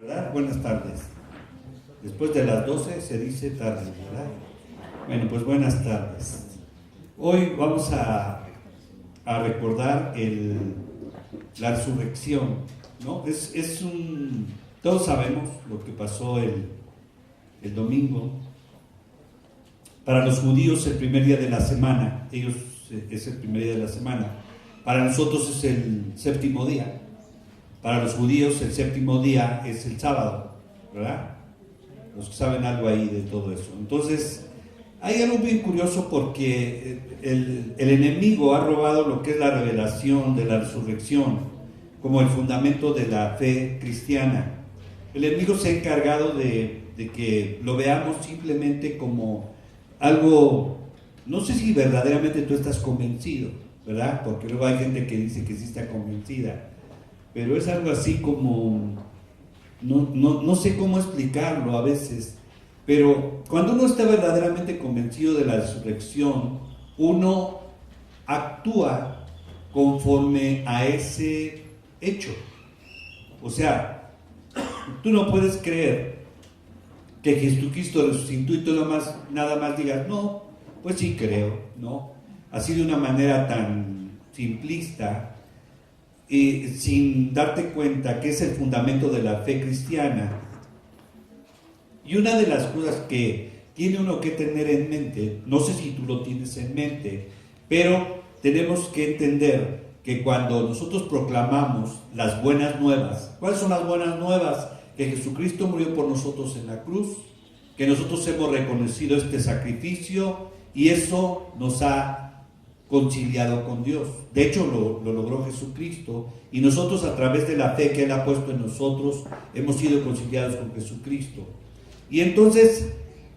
¿Verdad? Buenas tardes. Después de las 12 se dice tarde, ¿verdad? Bueno, pues buenas tardes. Hoy vamos a recordar la resurrección, ¿no? Todos sabemos lo que pasó el domingo. Para los judíos el primer día de la semana, es el primer día de la semana. Para nosotros es el séptimo día. Para los judíos el séptimo día es el sábado, ¿verdad? Los que saben algo ahí de todo eso. Entonces, hay algo bien curioso porque el enemigo ha robado lo que es la revelación de la resurrección como el fundamento de la fe cristiana. El enemigo se ha encargado de que lo veamos simplemente como algo, no sé si verdaderamente tú estás convencido, ¿verdad? Porque luego hay gente que dice que sí está convencida, pero es algo así como, no sé cómo explicarlo a veces, pero cuando uno está verdaderamente convencido de la resurrección, uno actúa conforme a ese hecho. O sea, tú no puedes creer que Jesucristo resucitó y tú nada más digas, no, pues sí creo, ¿no? Así de una manera tan simplista, sin darte cuenta que es el fundamento de la fe cristiana. Y una de las cosas que tiene uno que tener en mente, no sé si tú lo tienes en mente, pero tenemos que entender que cuando nosotros proclamamos las buenas nuevas, ¿cuáles son las buenas nuevas? Que Jesucristo murió por nosotros en la cruz, que nosotros hemos reconocido este sacrificio y eso nos ha conciliado con Dios. De hecho lo logró Jesucristo y nosotros a través de la fe que Él ha puesto en nosotros hemos sido conciliados con Jesucristo. Y entonces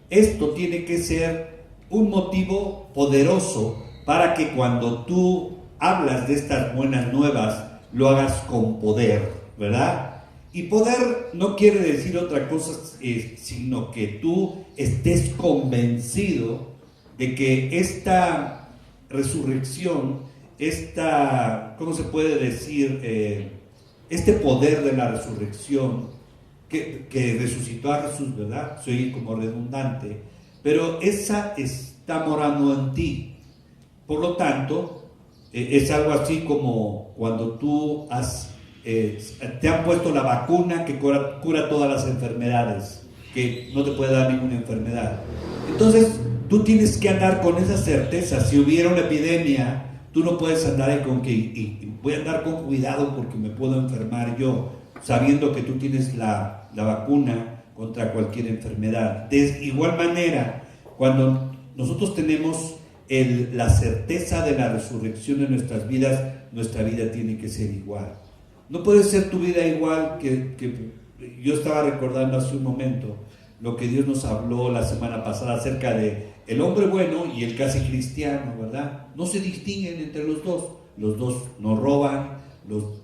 esto tiene que ser un motivo poderoso para que cuando tú hablas de estas buenas nuevas lo hagas con poder, ¿verdad? Y poder no quiere decir otra cosa, sino que tú estés convencido de que esta resurrección, ¿cómo se puede decir? Este poder de la resurrección que resucitó a Jesús, ¿verdad? Soy como redundante, pero esa está morando en ti. Por lo tanto, es algo así como cuando tú te han puesto la vacuna que cura todas las enfermedades, que no te puede dar ninguna enfermedad. Entonces, tú tienes que andar con esa certeza. Si hubiera una epidemia, tú no puedes andar ahí con que y voy a andar con cuidado porque me puedo enfermar yo, sabiendo que tú tienes la vacuna contra cualquier enfermedad. De igual manera, cuando nosotros tenemos la certeza de la resurrección en nuestras vidas, nuestra vida tiene que ser igual. No puede ser tu vida igual que yo estaba recordando hace un momento lo que Dios nos habló la semana pasada acerca de el hombre bueno y el casi cristiano, ¿verdad? No se distinguen entre los dos no roban,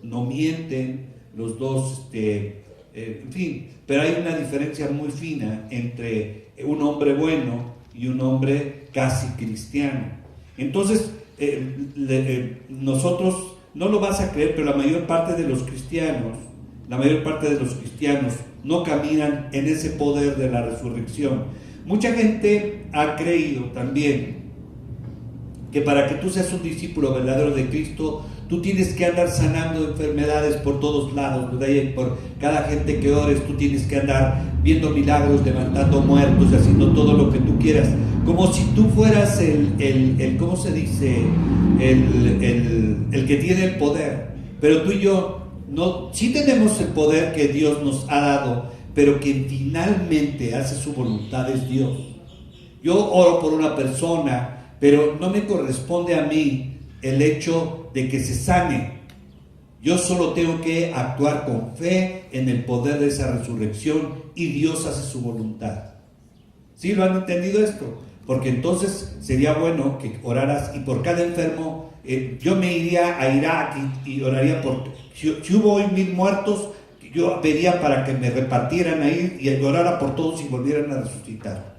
no mienten, los dos, en fin, pero hay una diferencia muy fina entre un hombre bueno y un hombre casi cristiano. Entonces, nosotros, no lo vas a creer, pero la mayor parte de los cristianos no caminan en ese poder de la resurrección. Mucha gente ha creído también que para que tú seas un discípulo verdadero de Cristo, tú tienes que andar sanando enfermedades por todos lados, ¿verdad? Y por cada gente que ores, tú tienes que andar viendo milagros, levantando muertos y haciendo todo lo que tú quieras, como si tú fueras ¿cómo se dice? El que tiene el poder. Pero tú y yo sí tenemos el poder que Dios nos ha dado, pero quien finalmente hace su voluntad es Dios. Yo oro por una persona, pero no me corresponde a mí el hecho de que se sane. Yo solo tengo que actuar con fe en el poder de esa resurrección y Dios hace su voluntad. ¿Sí lo han entendido esto? Porque entonces sería bueno que oraras y por cada enfermo, yo me iría a Irak y oraría si hubo hoy 1000 muertos, yo pediría para que me repartieran ahí y orara por todos y volvieran a resucitar.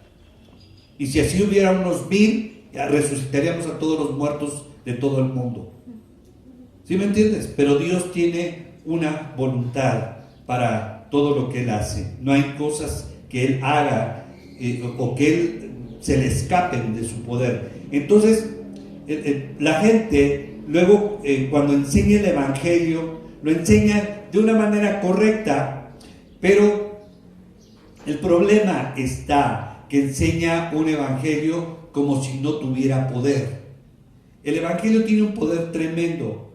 Y si así hubiera unos 1000, resucitaríamos a todos los muertos de todo el mundo. ¿Sí me entiendes? Pero Dios tiene una voluntad para todo lo que Él hace. No hay cosas que Él haga o que Él se le escapen de su poder. Entonces, la gente luego cuando enseña el Evangelio, lo enseña de una manera correcta, pero el problema está que enseña un Evangelio como si no tuviera poder. El Evangelio tiene un poder tremendo.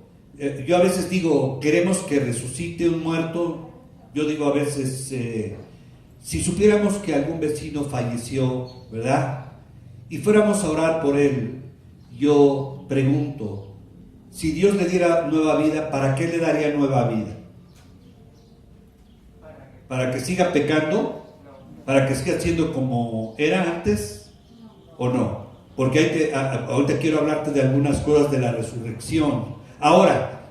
Yo a veces digo, queremos que resucite un muerto. Yo digo a veces, si supiéramos que algún vecino falleció, ¿verdad? Y fuéramos a orar por él, yo pregunto, si Dios le diera nueva vida, ¿para qué le daría nueva vida? ¿Para que siga pecando? ¿Para que siga siendo como era antes? ¿O no? Porque ahorita quiero hablarte de algunas cosas de la resurrección. Ahora,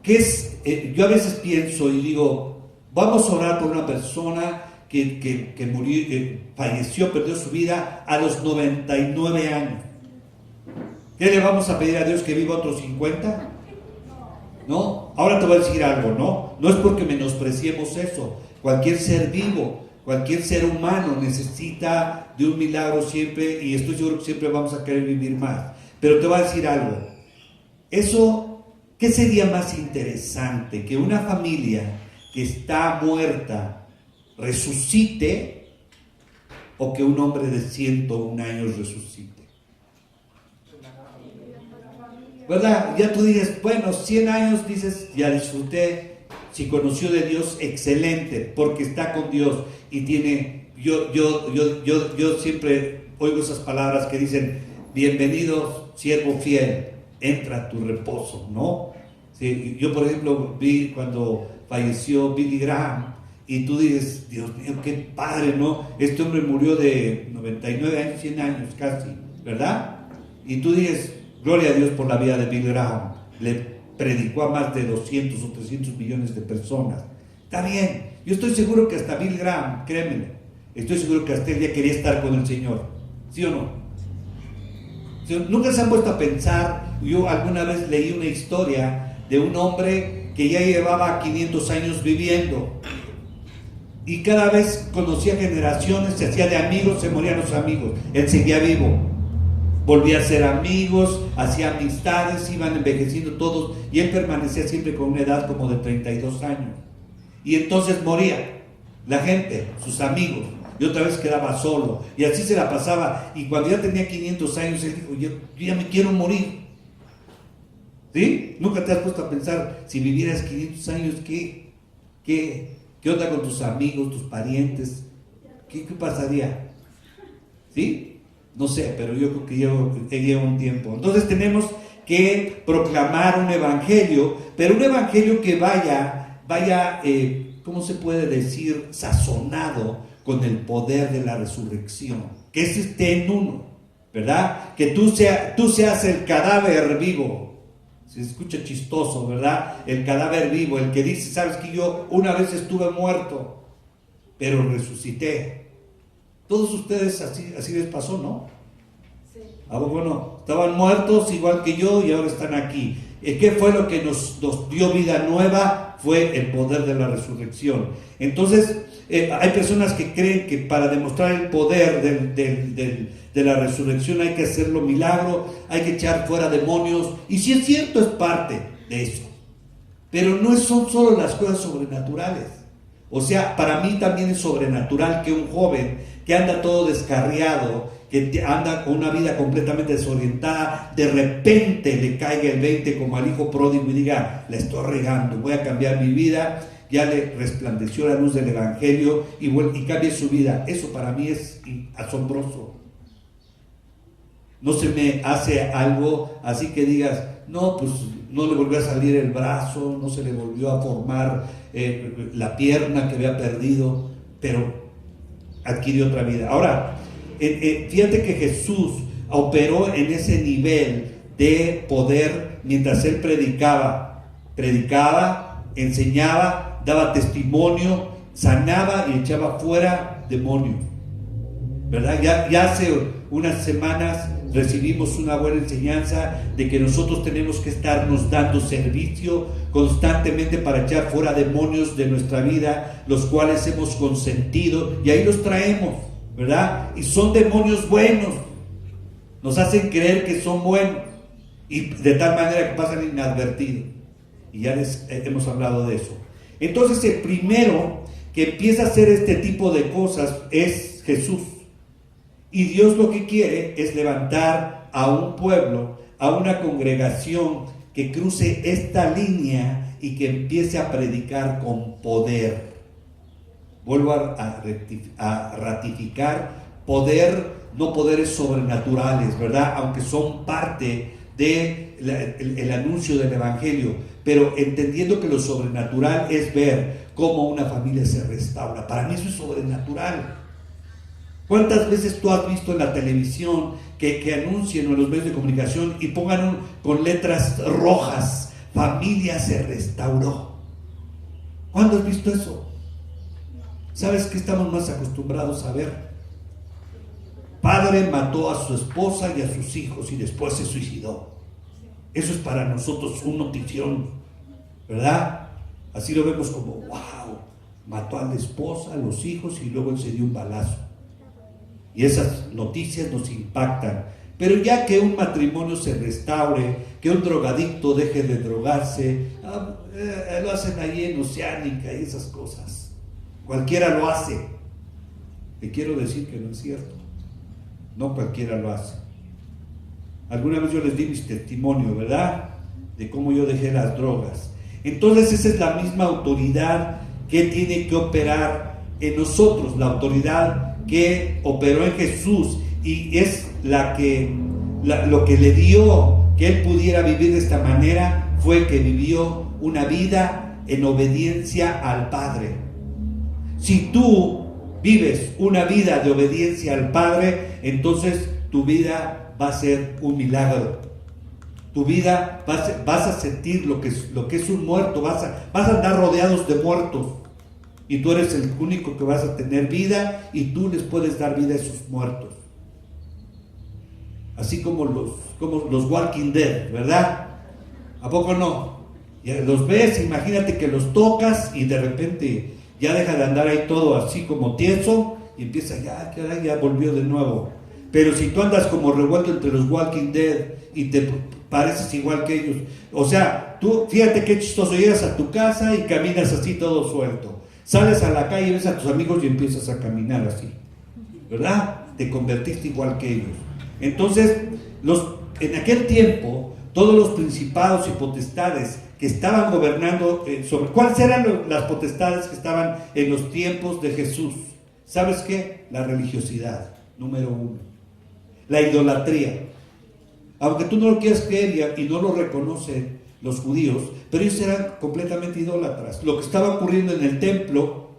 ¿qué es? Yo a veces pienso y digo, vamos a orar por una persona que murió, falleció, perdió su vida a los 99 años. ¿Qué le vamos a pedir a Dios, que viva otros 50? ¿No? Ahora te voy a decir algo, ¿no? No es porque menospreciemos eso. Cualquier ser vivo, cualquier ser humano necesita de un milagro siempre, y estoy seguro que siempre vamos a querer vivir más. Pero te voy a decir algo. Eso, ¿qué sería más interesante? Que una familia que está muerta resucite, o que un hombre de 101 años resucite. ¿Verdad? Ya tú dices, bueno, 100 años, dices, ya disfruté. Si conoció de Dios, excelente, porque está con Dios y tiene, yo siempre oigo esas palabras que dicen, bienvenido siervo fiel, entra a tu reposo, ¿no? Sí, yo por ejemplo vi cuando falleció Billy Graham, y tú dices, Dios mío, qué padre, ¿no? Este hombre murió de 99 años, 100 años casi, ¿verdad? Y tú dices, gloria a Dios por la vida de Billy Graham, le predicó a más de 200 o 300 millones de personas. Está bien, yo estoy seguro que hasta Billy Graham, créemelo, estoy seguro que hasta él ya quería estar con el Señor, ¿sí o no? ¿Sí? Nunca se han puesto a pensar. Yo alguna vez leí una historia de un hombre que ya llevaba 500 años viviendo, y cada vez conocía generaciones, se hacía de amigos, se morían los amigos, él seguía vivo, volvía a ser amigos, hacía amistades, iban envejeciendo todos, y él permanecía siempre con una edad como de 32 años, y entonces moría la gente, sus amigos, y otra vez quedaba solo, y así se la pasaba, y cuando ya tenía 500 años, él dijo, yo ya me quiero morir. ¿Sí? ¿Nunca te has puesto a pensar, si vivieras 500 años, ¿qué onda con tus amigos, tus parientes? ¿Qué pasaría? ¿Sí? No sé, pero yo creo que lleva un tiempo. Entonces tenemos que proclamar un evangelio, pero un evangelio que vaya, ¿cómo se puede decir? Sazonado con el poder de la resurrección. Que ese esté en uno, ¿verdad? Que tú seas el cadáver vivo. Se escucha chistoso, ¿verdad? El cadáver vivo, el que dice, sabes que yo una vez estuve muerto, pero resucité. Todos ustedes así les pasó, ¿no? Sí. Bueno, estaban muertos igual que yo y ahora están aquí. ¿Qué fue lo que nos dio vida nueva? Fue el poder de la resurrección. Entonces, hay personas que creen que para demostrar el poder de la resurrección hay que hacerlo milagro, hay que echar fuera demonios, y si es cierto, es parte de eso, pero no son solo las cosas sobrenaturales. O sea, para mí también es sobrenatural que un joven que anda todo descarriado, que anda con una vida completamente desorientada, de repente le caiga el 20 como al hijo pródigo y diga, la estoy regando, voy a cambiar mi vida. Ya le resplandeció la luz del evangelio y cambie su vida. Eso para mí es asombroso. No se me hace algo así que digas, no, pues no le volvió a salir el brazo, no se le volvió a formar la pierna que había perdido, pero adquirió otra vida. Ahora, fíjate que Jesús operó en ese nivel de poder mientras él predicaba, enseñaba, daba testimonio, sanaba y echaba fuera demonios, ¿verdad? Ya hace unas semanas recibimos una buena enseñanza de que nosotros tenemos que estarnos dando servicio constantemente para echar fuera demonios de nuestra vida, los cuales hemos consentido, y ahí los traemos, ¿verdad? Y son demonios buenos, nos hacen creer que son buenos, y de tal manera que pasan inadvertidos, y ya hemos hablado de eso. Entonces el primero que empieza a hacer este tipo de cosas es Jesús. Y Dios lo que quiere es levantar a un pueblo, a una congregación que cruce esta línea y que empiece a predicar con poder. Vuelvo a ratificar, poder, no poderes sobrenaturales, ¿verdad? Aunque son parte del anuncio del Evangelio, pero entendiendo que lo sobrenatural es ver cómo una familia se restaura. Para mí eso es sobrenatural. ¿Cuántas veces tú has visto en la televisión que anuncien o en los medios de comunicación y pongan con letras rojas, familia se restauró? ¿Cuándo has visto eso? ¿Sabes qué estamos más acostumbrados a ver? Padre mató a su esposa y a sus hijos y después se suicidó. Eso es para nosotros una notición, ¿verdad? Así lo vemos como, wow, mató a la esposa, a los hijos y luego él se dio un balazo. Y esas noticias nos impactan. Pero ya que un matrimonio se restaure, que un drogadicto deje de drogarse, lo hacen ahí en Oceánica y esas cosas. Cualquiera lo hace. Te quiero decir que no es cierto. No cualquiera lo hace. Alguna vez yo les di mis testimonios, ¿verdad? De cómo yo dejé las drogas. Entonces esa es la misma autoridad que tiene que operar en nosotros, la autoridad que operó en Jesús, y es lo que le dio que él pudiera vivir de esta manera, fue que vivió una vida en obediencia al Padre. Si tú vives una vida de obediencia al Padre, entonces tu vida va a ser un milagro. Tu vida vas a sentir lo que es un muerto, vas a andar rodeados de muertos. Y tú eres el único que vas a tener vida y tú les puedes dar vida a esos muertos. Así como los Walking Dead, ¿verdad? ¿A poco no? Ya los ves, imagínate que los tocas y de repente ya deja de andar ahí todo así como tieso y empieza ya volvió de nuevo. Pero si tú andas como revuelto entre los Walking Dead y te pareces igual que ellos, o sea, tú fíjate qué chistoso, llegas a tu casa y caminas así todo suelto. Sales a la calle, ves a tus amigos y empiezas a caminar así, ¿verdad? Te convertiste igual que ellos. Entonces, en aquel tiempo, todos los principados y potestades que estaban gobernando ¿cuáles eran las potestades que estaban en los tiempos de Jesús? ¿Sabes qué? La religiosidad, número uno. La idolatría. Aunque tú no lo quieras creer y no lo reconocen los judíos, pero ellos eran completamente idólatras. Lo que estaba ocurriendo en el templo,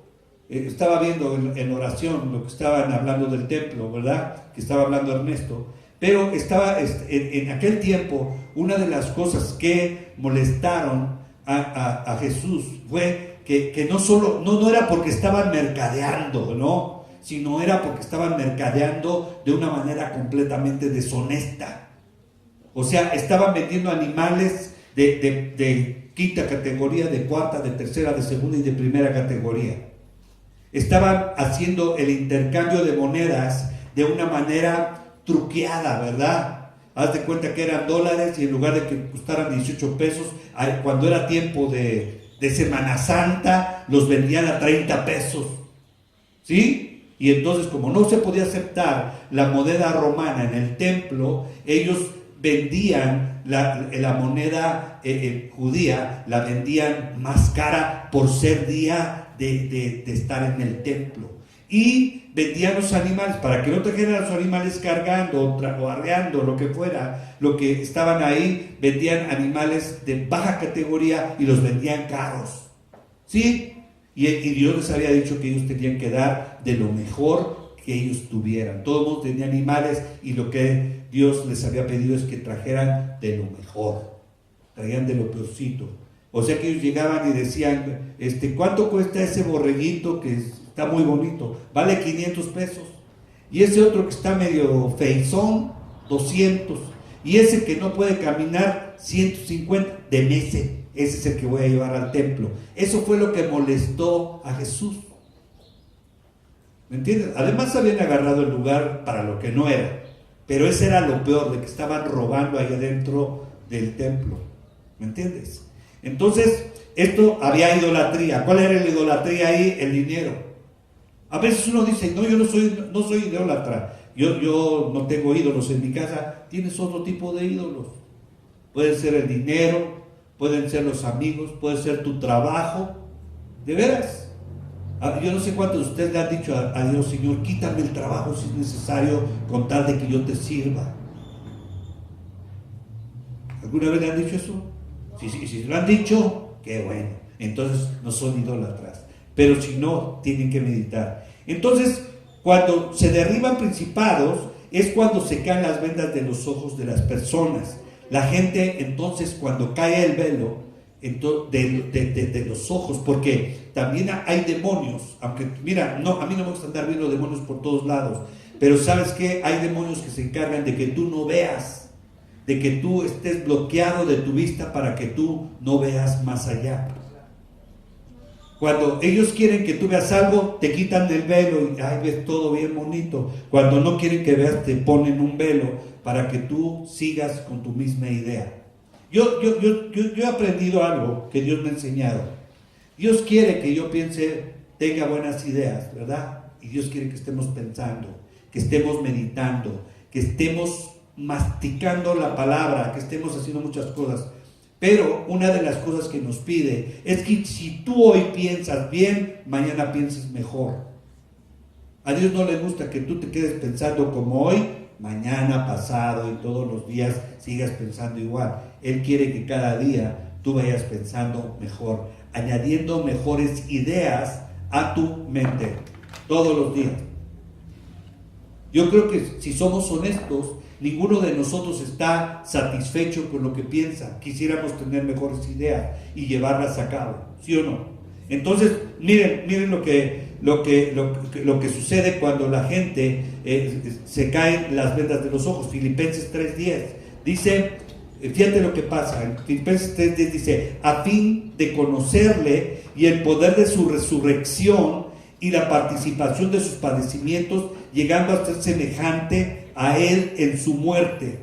estaba viendo en oración lo que estaban hablando del templo, ¿verdad? Que estaba hablando Ernesto. Pero estaba en aquel tiempo, una de las cosas que molestaron a Jesús fue que no era porque estaban mercadeando, ¿no? Sino era porque estaban mercadeando de una manera completamente deshonesta. O sea, estaban vendiendo animales de quinta categoría, de cuarta, de tercera, de segunda y de primera categoría. Estaban haciendo el intercambio de monedas de una manera truqueada, ¿verdad? Haz de cuenta que eran dólares y en lugar de que costaran 18 pesos, cuando era tiempo de Semana Santa, los vendían a 30 pesos. ¿Sí? Y entonces, como no se podía aceptar la moneda romana en el templo, ellos vendían la moneda judía, la vendían más cara por ser día de estar en el templo. Y vendían los animales, para que no trajeran los animales cargando o arreando, lo que fuera, lo que estaban ahí, vendían animales de baja categoría y los vendían caros. ¿Sí? Y Dios les había dicho que ellos tenían que dar de lo mejor que ellos tuvieran. Todo el mundo tenía animales y lo que Dios les había pedido es que trajeran de lo mejor, traían de lo peorcito. O sea que ellos llegaban y decían, ¿cuánto cuesta ese borreguito que está muy bonito? Vale 500 pesos. y ese otro que está medio feizón, 200, y ese que no puede caminar, 150, deme ese es el que voy a llevar al templo. Eso fue lo que molestó a Jesús. ¿Me entiendes? Además habían agarrado el lugar para lo que no era, pero ese era lo peor, de que estaban robando ahí adentro del templo. ¿Me entiendes? Entonces, esto había idolatría. ¿Cuál era la idolatría ahí? El dinero. A veces uno dice, no, yo no soy idólatra, yo no tengo ídolos en mi casa. Tienes otro tipo de ídolos. Puede ser el dinero, pueden ser los amigos, puede ser tu trabajo. ¿De veras? Yo no sé cuántos de ustedes le han dicho a Dios: Señor, quítame el trabajo si es necesario, con tal de que yo te sirva. ¿Alguna vez le han dicho eso? Si lo han dicho, qué bueno. Entonces no son idólatras. Pero si no, tienen que meditar. Entonces, cuando se derriban principados, es cuando se caen las vendas de los ojos de las personas. La gente, entonces, cuando cae el velo de los ojos, porque también hay demonios, aunque mira, no, a mí no me gusta andar viendo demonios por todos lados, pero ¿sabes qué? Hay demonios que se encargan de que tú no veas, de que tú estés bloqueado de tu vista para que tú no veas más allá. Cuando ellos quieren que tú veas algo, te quitan el velo y ay, ves todo bien bonito. Cuando no quieren que veas, te ponen un velo para que tú sigas con tu misma idea. Yo he aprendido algo que Dios me ha enseñado. Dios quiere que yo piense, tenga buenas ideas, ¿verdad? Y Dios quiere que estemos pensando, que estemos meditando, que estemos masticando la palabra, que estemos haciendo muchas cosas. Pero una de las cosas que nos pide es que si tú hoy piensas bien, mañana pienses mejor. A Dios no le gusta que tú te quedes pensando como hoy, mañana, pasado y todos los días sigas pensando igual. Él quiere que cada día tú vayas pensando mejor, añadiendo mejores ideas a tu mente todos los días. Yo creo que si somos honestos, ninguno de nosotros está satisfecho con lo que piensa. Quisiéramos tener mejores ideas y llevarlas a cabo, ¿sí o no? Entonces, miren lo que sucede cuando la gente se caen las vendas de los ojos. Filipenses 3:10 dice, fíjate lo que pasa. En Filipenses 3:10 dice, a fin de conocerle y el poder de su resurrección y la participación de sus padecimientos, llegando a ser semejante a él en su muerte.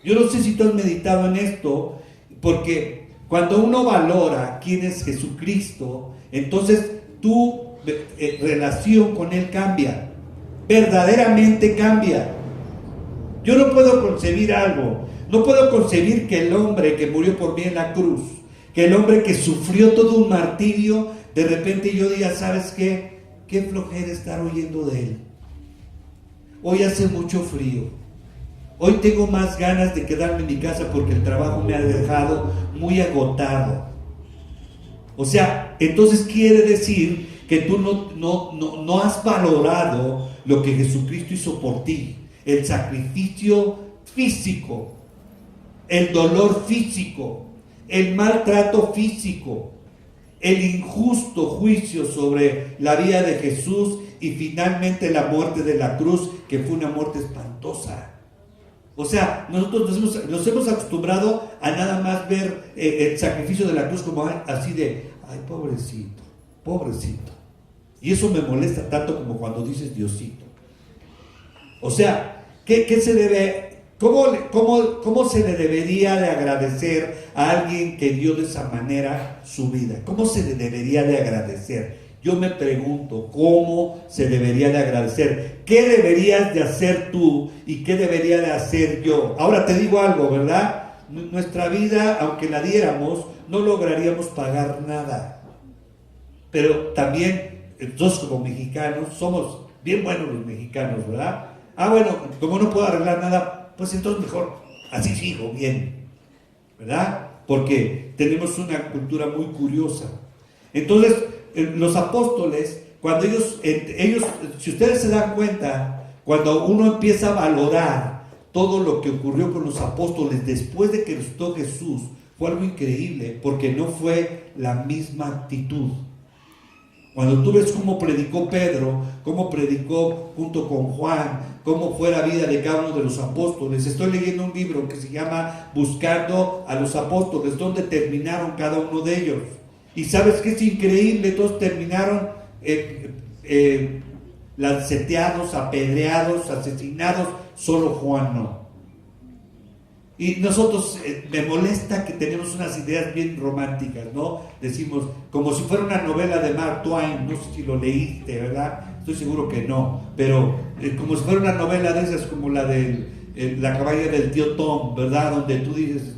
Yo no sé si tú has meditado en esto, porque cuando uno valora quién es Jesucristo, entonces tu relación con él cambia, verdaderamente cambia. Yo no puedo concebir algo, no puedo concebir que el hombre que murió por mí en la cruz, que el hombre que sufrió todo un martirio, de repente yo diga, ¿sabes qué? Qué flojera estar oyendo de él. Hoy hace mucho frío. Hoy tengo más ganas de quedarme en mi casa porque el trabajo me ha dejado muy agotado. O sea, entonces quiere decir que tú no has valorado lo que Jesucristo hizo por ti. El sacrificio físico, el dolor físico, el maltrato físico, el injusto juicio sobre la vida de Jesús y finalmente la muerte de la cruz, que fue una muerte espantosa. O sea, nosotros nos hemos acostumbrado a nada más ver el sacrificio de la cruz como así de, ay, pobrecito, pobrecito. Y eso me molesta tanto como cuando dices Diosito. O sea, ¿qué se debe? ¿Cómo se le debería de agradecer a alguien que dio de esa manera su vida? ¿Cómo se le debería de agradecer? Yo me pregunto, ¿cómo se debería de agradecer? ¿Qué deberías de hacer tú y qué debería de hacer yo? Ahora te digo algo, ¿verdad? Nuestra vida, aunque la diéramos, no lograríamos pagar nada. Pero también, nosotros como mexicanos, somos bien buenos los mexicanos, ¿verdad? Bueno, como no puedo arreglar nada, pues entonces mejor así sigo bien, ¿verdad? Porque tenemos una cultura muy curiosa. Entonces, los apóstoles, cuando ellos, si ustedes se dan cuenta, cuando uno empieza a valorar todo lo que ocurrió con los apóstoles después de que resucitó Jesús, fue algo increíble, porque no fue la misma actitud. Cuando tú ves cómo predicó Pedro, cómo predicó junto con Juan, cómo fue la vida de cada uno de los apóstoles. Estoy leyendo un libro que se llama Buscando a los Apóstoles, donde terminaron cada uno de ellos. Y sabes que es increíble, todos terminaron lanceteados, apedreados, asesinados, solo Juan no. Y nosotros, me molesta que tenemos unas ideas bien románticas, ¿no? Decimos, como si fuera una novela de Mark Twain, no sé si lo leíste, ¿verdad? Estoy seguro que no, pero como si fuera una novela de esas, como la de La cabaña del tío Tom, ¿verdad? Donde tú dices,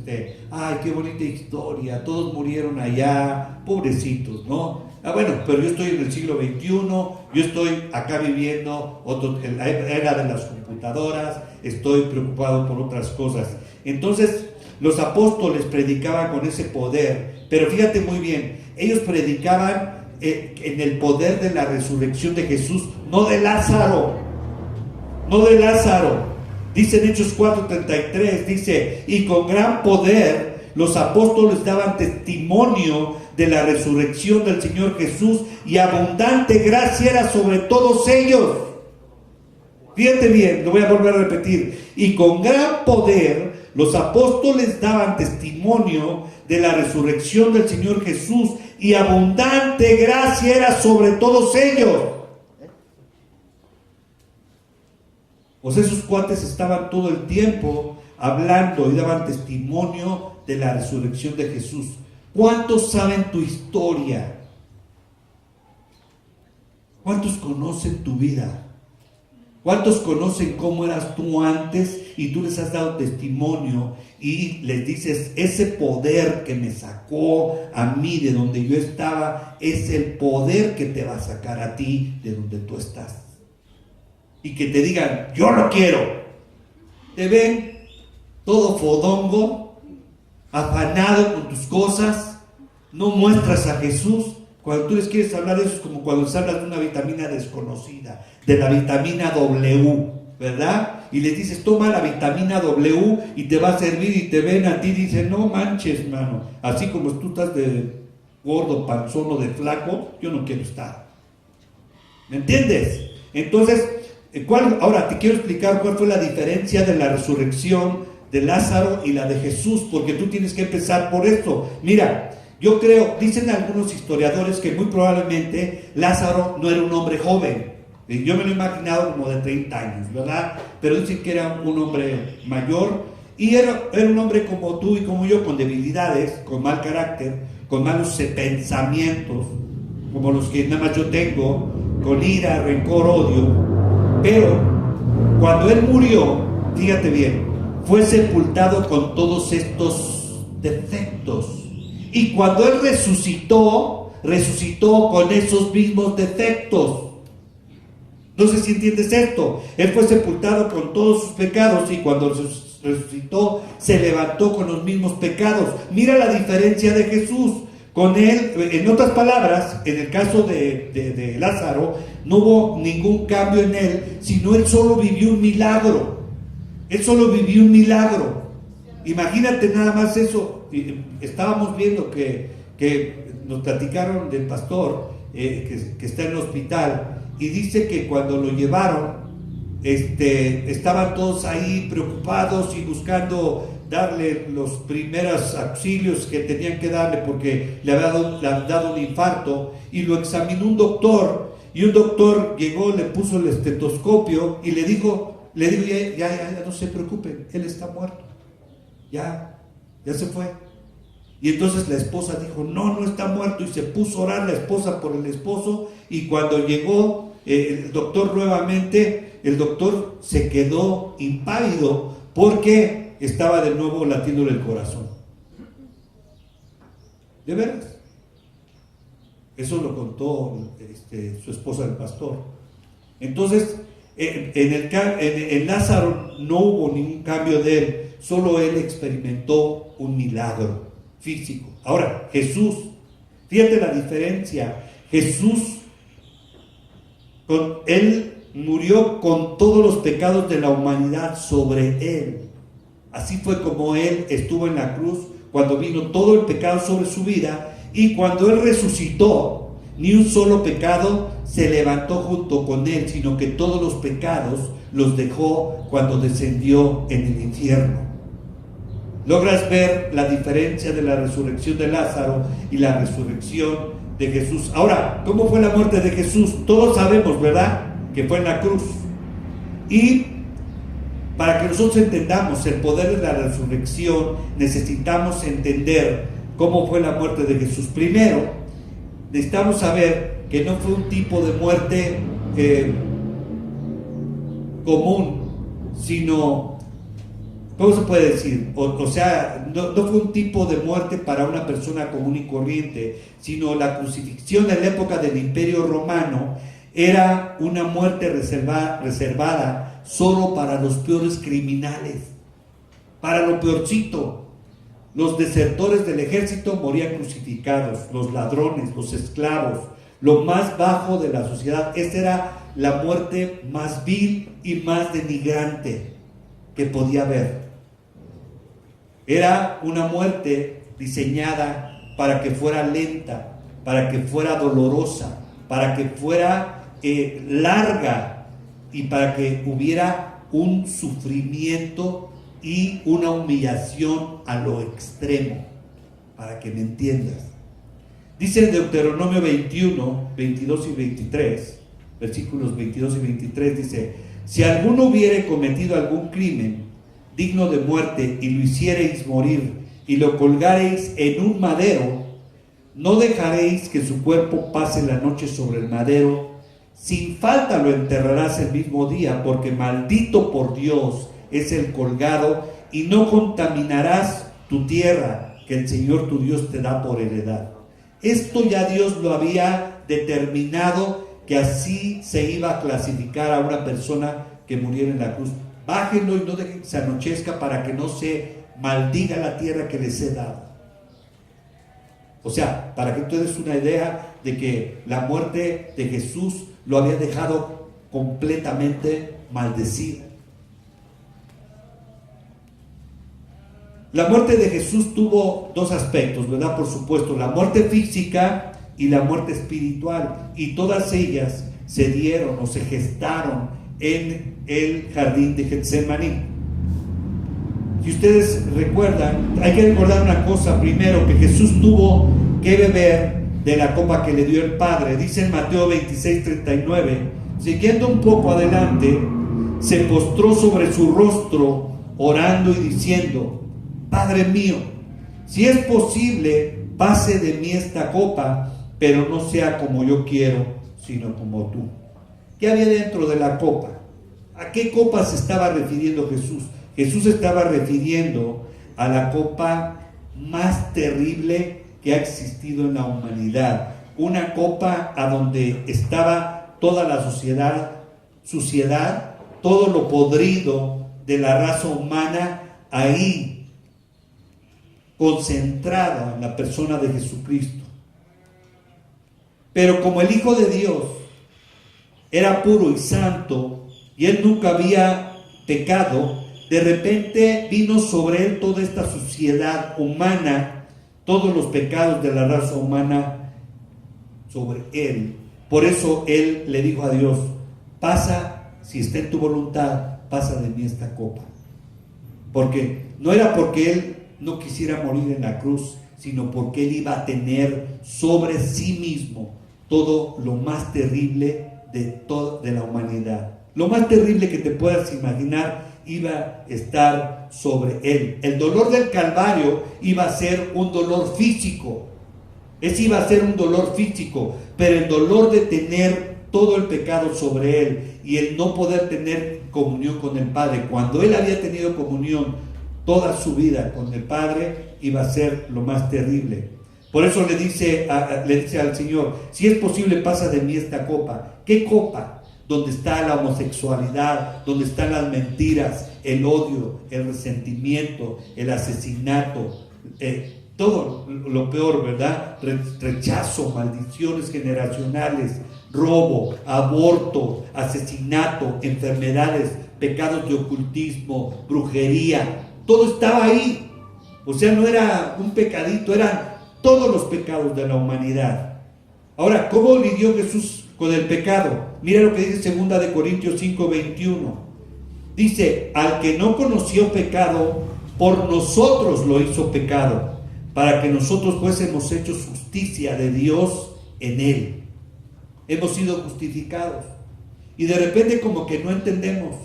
ay, qué bonita historia, todos murieron allá, pobrecitos, ¿no? Bueno, pero yo estoy en el siglo XXI, yo estoy acá viviendo en la era de las computadoras, estoy preocupado por otras cosas. Entonces, los apóstoles predicaban con ese poder, pero fíjate muy bien, ellos predicaban en el poder de la resurrección de Jesús, no de Lázaro, no de Lázaro. Dice en Hechos 4:33, dice, y con gran poder los apóstoles daban testimonio de la resurrección del Señor Jesús, y abundante gracia era sobre todos ellos. Fíjate bien, lo voy a volver a repetir. Y con gran poder los apóstoles daban testimonio de la resurrección del Señor Jesús, y abundante gracia era sobre todos ellos. Pues esos cuates estaban todo el tiempo hablando y daban testimonio de la resurrección de Jesús. ¿Cuántos saben tu historia? ¿Cuántos conocen tu vida? ¿Cuántos conocen cómo eras tú antes y tú les has dado testimonio y les dices, ese poder que me sacó a mí de donde yo estaba es el poder que te va a sacar a ti de donde tú estás? Y que te digan, yo lo quiero. Te ven todo fodongo, afanado con tus cosas, no muestras a Jesús. Cuando tú les quieres hablar de eso, es como cuando les hablas de una vitamina desconocida, de la vitamina W, ¿verdad? Y les dices, toma la vitamina W y te va a servir, y te ven a ti y dicen, no manches, mano, así como tú estás de gordo, panzón o de flaco, yo no quiero estar. ¿Me entiendes? Entonces, ahora te quiero explicar cuál fue la diferencia de la resurrección de Lázaro y la de Jesús, porque tú tienes que empezar por esto. Mira, yo creo, dicen algunos historiadores que muy probablemente Lázaro no era un hombre joven. Yo me lo he imaginado como de 30 años, ¿verdad? Pero dicen que era un hombre mayor, y era un hombre como tú y como yo, con debilidades, con mal carácter, con malos pensamientos, como los que nada más yo tengo, con ira, rencor, odio. Pero cuando él murió, fíjate bien, fue sepultado con todos estos defectos. Y cuando él resucitó con esos mismos defectos. No sé si entiendes esto. Él fue sepultado con todos sus pecados, y cuando resucitó se levantó con los mismos pecados. Mira la diferencia de Jesús. Con él, en otras palabras, en el caso de Lázaro, no hubo ningún cambio en él, sino él solo vivió un milagro. Él solo vivió un milagro. Imagínate nada más eso. Estábamos viendo que nos platicaron del pastor que está en el hospital, y dice que cuando lo llevaron, estaban todos ahí preocupados y buscando darle los primeros auxilios que tenían que darle, porque le había dado un infarto, y lo examinó un doctor, y un doctor llegó, le puso el estetoscopio y le dijo, ya no se preocupen, él está muerto, ya se fue. Y entonces la esposa dijo, no está muerto, y se puso a orar la esposa por el esposo, y cuando llegó el doctor nuevamente, el doctor se quedó impávido porque estaba de nuevo latiéndole el corazón. ¿De veras? Eso lo contó su esposa, el pastor. Entonces, en Lázaro no hubo ningún cambio de él, solo él experimentó un milagro físico. Ahora, Jesús, fíjate la diferencia. Jesús, él murió con todos los pecados de la humanidad sobre él. Así fue como él estuvo en la cruz, cuando vino todo el pecado sobre su vida, y cuando él resucitó, Ni un solo pecado se levantó junto con él, sino que todos los pecados los dejó cuando descendió en el infierno. ¿Logras ver la diferencia de la resurrección de Lázaro y la resurrección de Jesús? Ahora, ¿cómo fue la muerte de Jesús? Todos sabemos, ¿verdad?, que fue en la cruz. Y para que nosotros entendamos el poder de la resurrección, necesitamos entender cómo fue la muerte de Jesús. Primero, necesitamos saber que no fue un tipo de muerte común, sino, ¿cómo se puede decir? O sea, no fue un tipo de muerte para una persona común y corriente, sino la crucifixión en la época del Imperio Romano era una muerte reservada solo para los peores criminales, para lo peorcito. Los desertores del ejército morían crucificados, los ladrones, los esclavos, lo más bajo de la sociedad. Esta era la muerte más vil y más denigrante que podía haber. Era una muerte diseñada para que fuera lenta, para que fuera dolorosa, para que fuera larga y para que hubiera un sufrimiento y una humillación a lo extremo, para que me entiendas. Dice en Deuteronomio 21, 22 y 23, versículos 22 y 23, dice: si alguno hubiere cometido algún crimen digno de muerte y lo hiciereis morir y lo colgareis en un madero, no dejaréis que su cuerpo pase la noche sobre el madero, sin falta lo enterrarás el mismo día, porque maldito por Dios es el colgado, y no contaminarás tu tierra que el Señor tu Dios te da por heredad. Esto ya Dios lo había determinado, que así se iba a clasificar a una persona que muriera en la cruz. Bájenlo y no dejen que se anochezca, para que no se maldiga la tierra que les he dado. O sea, para que tú des una idea de que la muerte de Jesús lo había dejado completamente maldecido. La muerte de Jesús tuvo dos aspectos, ¿verdad? Por supuesto, la muerte física y la muerte espiritual, y todas ellas se dieron o se gestaron en el jardín de Getsemaní. Si ustedes recuerdan, hay que recordar una cosa primero, que Jesús tuvo que beber de la copa que le dio el Padre. Dice en Mateo 26:39, siguiendo un poco adelante, se postró sobre su rostro, orando y diciendo: Padre mío, si es posible, pase de mí esta copa, pero no sea como yo quiero, sino como tú. ¿Qué había dentro de la copa? ¿A qué copa se estaba refiriendo Jesús? Jesús estaba refiriendo a la copa más terrible que ha existido en la humanidad. Una copa a donde estaba toda la suciedad, todo lo podrido de la raza humana ahí, concentrado en la persona de Jesucristo. Pero como el Hijo de Dios era puro y santo, y él nunca había pecado, de repente vino sobre él toda esta suciedad humana, todos los pecados de la raza humana sobre él. Por eso él le dijo a Dios: pasa, si está en tu voluntad, pasa de mí esta copa. Porque no era porque él no quisiera morir en la cruz, sino porque él iba a tener sobre sí mismo todo lo más terrible de la humanidad. Lo más terrible que te puedas imaginar iba a estar sobre él. El dolor del Calvario iba a ser un dolor físico. Ese iba a ser un dolor físico, pero el dolor de tener todo el pecado sobre él y el no poder tener comunión con el Padre, cuando él había tenido comunión toda su vida con el Padre, iba a ser lo más terrible. Por eso le dice al Señor: si es posible, pasa de mí esta copa. ¿Qué copa? Donde está la homosexualidad, donde están las mentiras, el odio, el resentimiento, el asesinato, todo lo peor, ¿verdad? Rechazo, maldiciones generacionales, robo, aborto, asesinato, enfermedades, pecados de ocultismo, brujería. Todo estaba ahí. O sea, no era un pecadito, eran todos los pecados de la humanidad. Ahora, ¿cómo lidió Jesús con el pecado? Mira lo que dice 2 de Corintios 5:21. Dice, al que no conoció pecado, por nosotros lo hizo pecado, para que nosotros fuésemos hechos justicia de Dios en él. Hemos sido justificados. Y de repente como que no entendemos.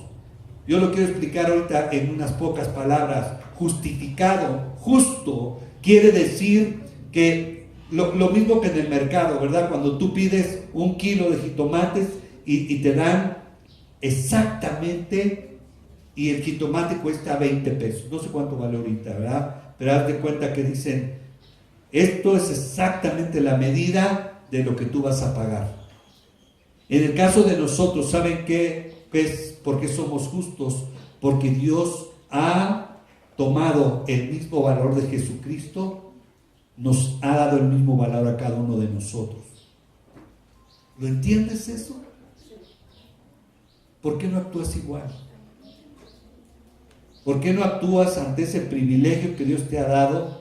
Yo lo quiero explicar ahorita en unas pocas palabras. Justificado, justo, quiere decir que lo mismo que en el mercado, ¿verdad? Cuando tú pides 1 kilo de jitomates y te dan exactamente, y el jitomate cuesta 20 pesos. No sé cuánto vale ahorita, ¿verdad? Pero haz de cuenta que dicen, esto es exactamente la medida de lo que tú vas a pagar. En el caso de nosotros, ¿saben qué es? ¿Por qué somos justos? Porque Dios ha tomado el mismo valor de Jesucristo, nos ha dado el mismo valor a cada uno de nosotros. ¿Lo entiendes eso? ¿Por qué no actúas igual? ¿Por qué no actúas ante ese privilegio que Dios te ha dado,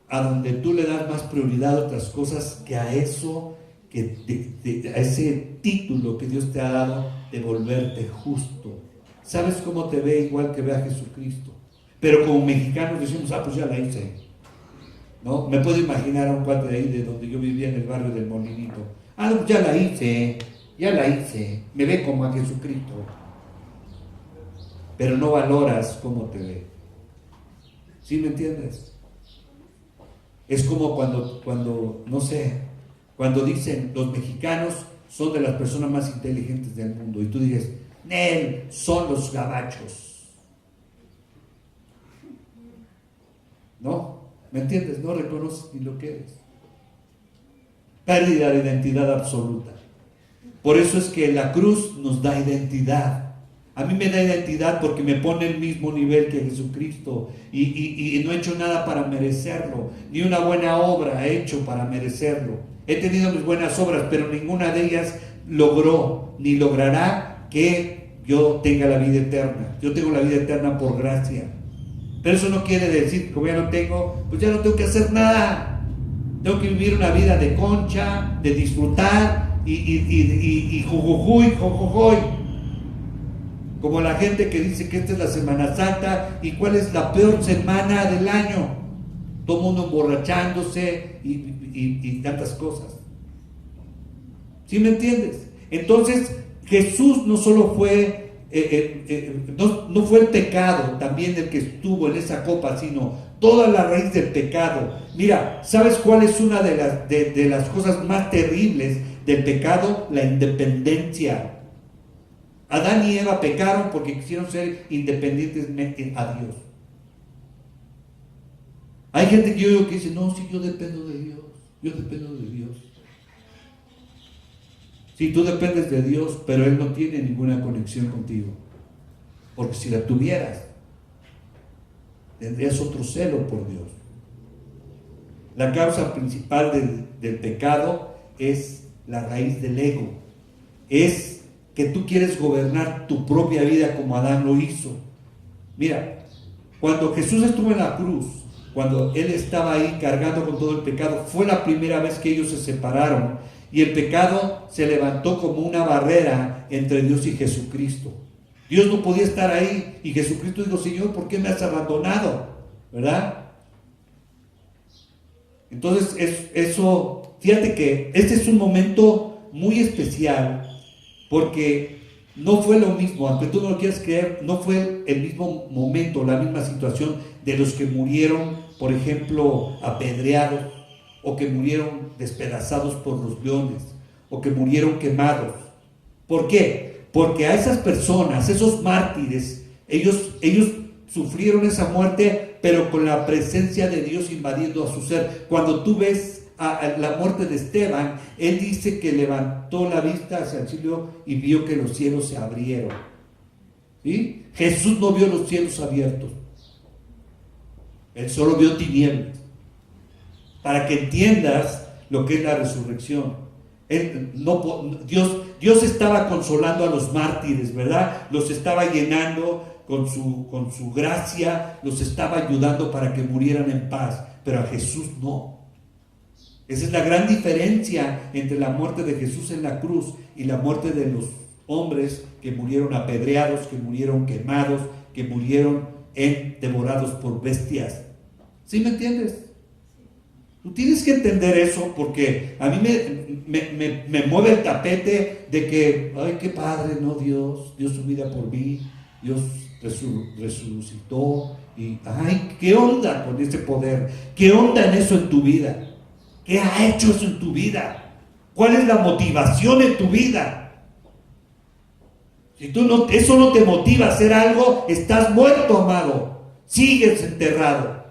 a donde tú le das más prioridad a otras cosas que a eso, a ese título que Dios te ha dado de volverte justo? ¿Sabes cómo te ve igual que ve a Jesucristo? Pero como mexicanos decimos, pues ya la hice, ¿no? Me puedo imaginar a un cuate de ahí, de donde yo vivía en el barrio del Molinito. Ya la hice, me ve como a Jesucristo. Pero no valoras cómo te ve. ¿Sí me entiendes? Es como cuando no sé, cuando dicen los mexicanos son de las personas más inteligentes del mundo, y tú dices, Nel, son los gabachos. ¿No? ¿Me entiendes? No reconoces ni lo que eres. Pérdida de identidad absoluta. Por eso es que la cruz nos da identidad. A mí me da identidad porque me pone el mismo nivel que Jesucristo, y no he hecho nada para merecerlo, ni una buena obra he hecho para merecerlo. He tenido mis buenas obras, pero ninguna de ellas logró ni logrará que yo tenga la vida eterna. Yo tengo la vida eterna por gracia. Pero eso no quiere decir que como ya lo tengo, pues ya no tengo que hacer nada. Tengo que vivir una vida de concha, de disfrutar y jujujuy, jojojoy. Como la gente que dice que esta es la Semana Santa, y cuál es la peor semana del año. Todo el mundo emborrachándose y tantas cosas. ¿Sí me entiendes? Entonces, Jesús no solo fue, no fue el pecado también el que estuvo en esa copa, sino toda la raíz del pecado. Mira, ¿sabes cuál es una de las cosas más terribles del pecado? La independencia. Adán y Eva pecaron porque quisieron ser independientes a Dios. Hay gente que yo digo que dice, no, sí, yo dependo de Dios. Sí, tú dependes de Dios, pero Él no tiene ninguna conexión contigo. Porque si la tuvieras, tendrías otro celo por Dios. La causa principal del pecado es la raíz del ego. Es que tú quieres gobernar tu propia vida como Adán lo hizo. Mira, cuando Jesús estuvo en la cruz, cuando Él estaba ahí cargando con todo el pecado, fue la primera vez que ellos se separaron, y el pecado se levantó como una barrera entre Dios y Jesucristo. Dios no podía estar ahí, y Jesucristo dijo, Señor, ¿por qué me has abandonado? ¿Verdad? Entonces, eso, fíjate que este es un momento muy especial, porque no fue lo mismo, aunque tú no lo quieras creer, no fue el mismo momento, la misma situación de los que murieron, por ejemplo, apedreados, o que murieron despedazados por los leones, o que murieron quemados. ¿Por qué? Porque a esas personas, esos mártires, ellos sufrieron esa muerte, pero con la presencia de Dios invadiendo a su ser. Cuando tú ves a la muerte de Esteban, él dice que levantó la vista hacia el cielo y vio que los cielos se abrieron. ¿Sí? Jesús no vio los cielos abiertos, él solo vio tinieblas. Para que entiendas lo que es la resurrección. Dios estaba consolando a los mártires, ¿verdad? Los estaba llenando con su gracia, los estaba ayudando para que murieran en paz, pero a Jesús no. Esa es la gran diferencia entre la muerte de Jesús en la cruz y la muerte de los hombres que murieron apedreados, que murieron quemados, que murieron devorados por bestias. ¿Sí me entiendes? Tú tienes que entender eso, porque a mí me mueve el tapete de que, ay, qué padre, ¿no? Dios dio su vida por mí, Dios resucitó, y ay, ¿qué onda con ese poder? ¿Qué onda en eso en tu vida? ¿Qué ha hecho eso en tu vida? ¿Cuál es la motivación en tu vida? Si eso no te motiva a hacer algo, estás muerto, amado. Sigues enterrado.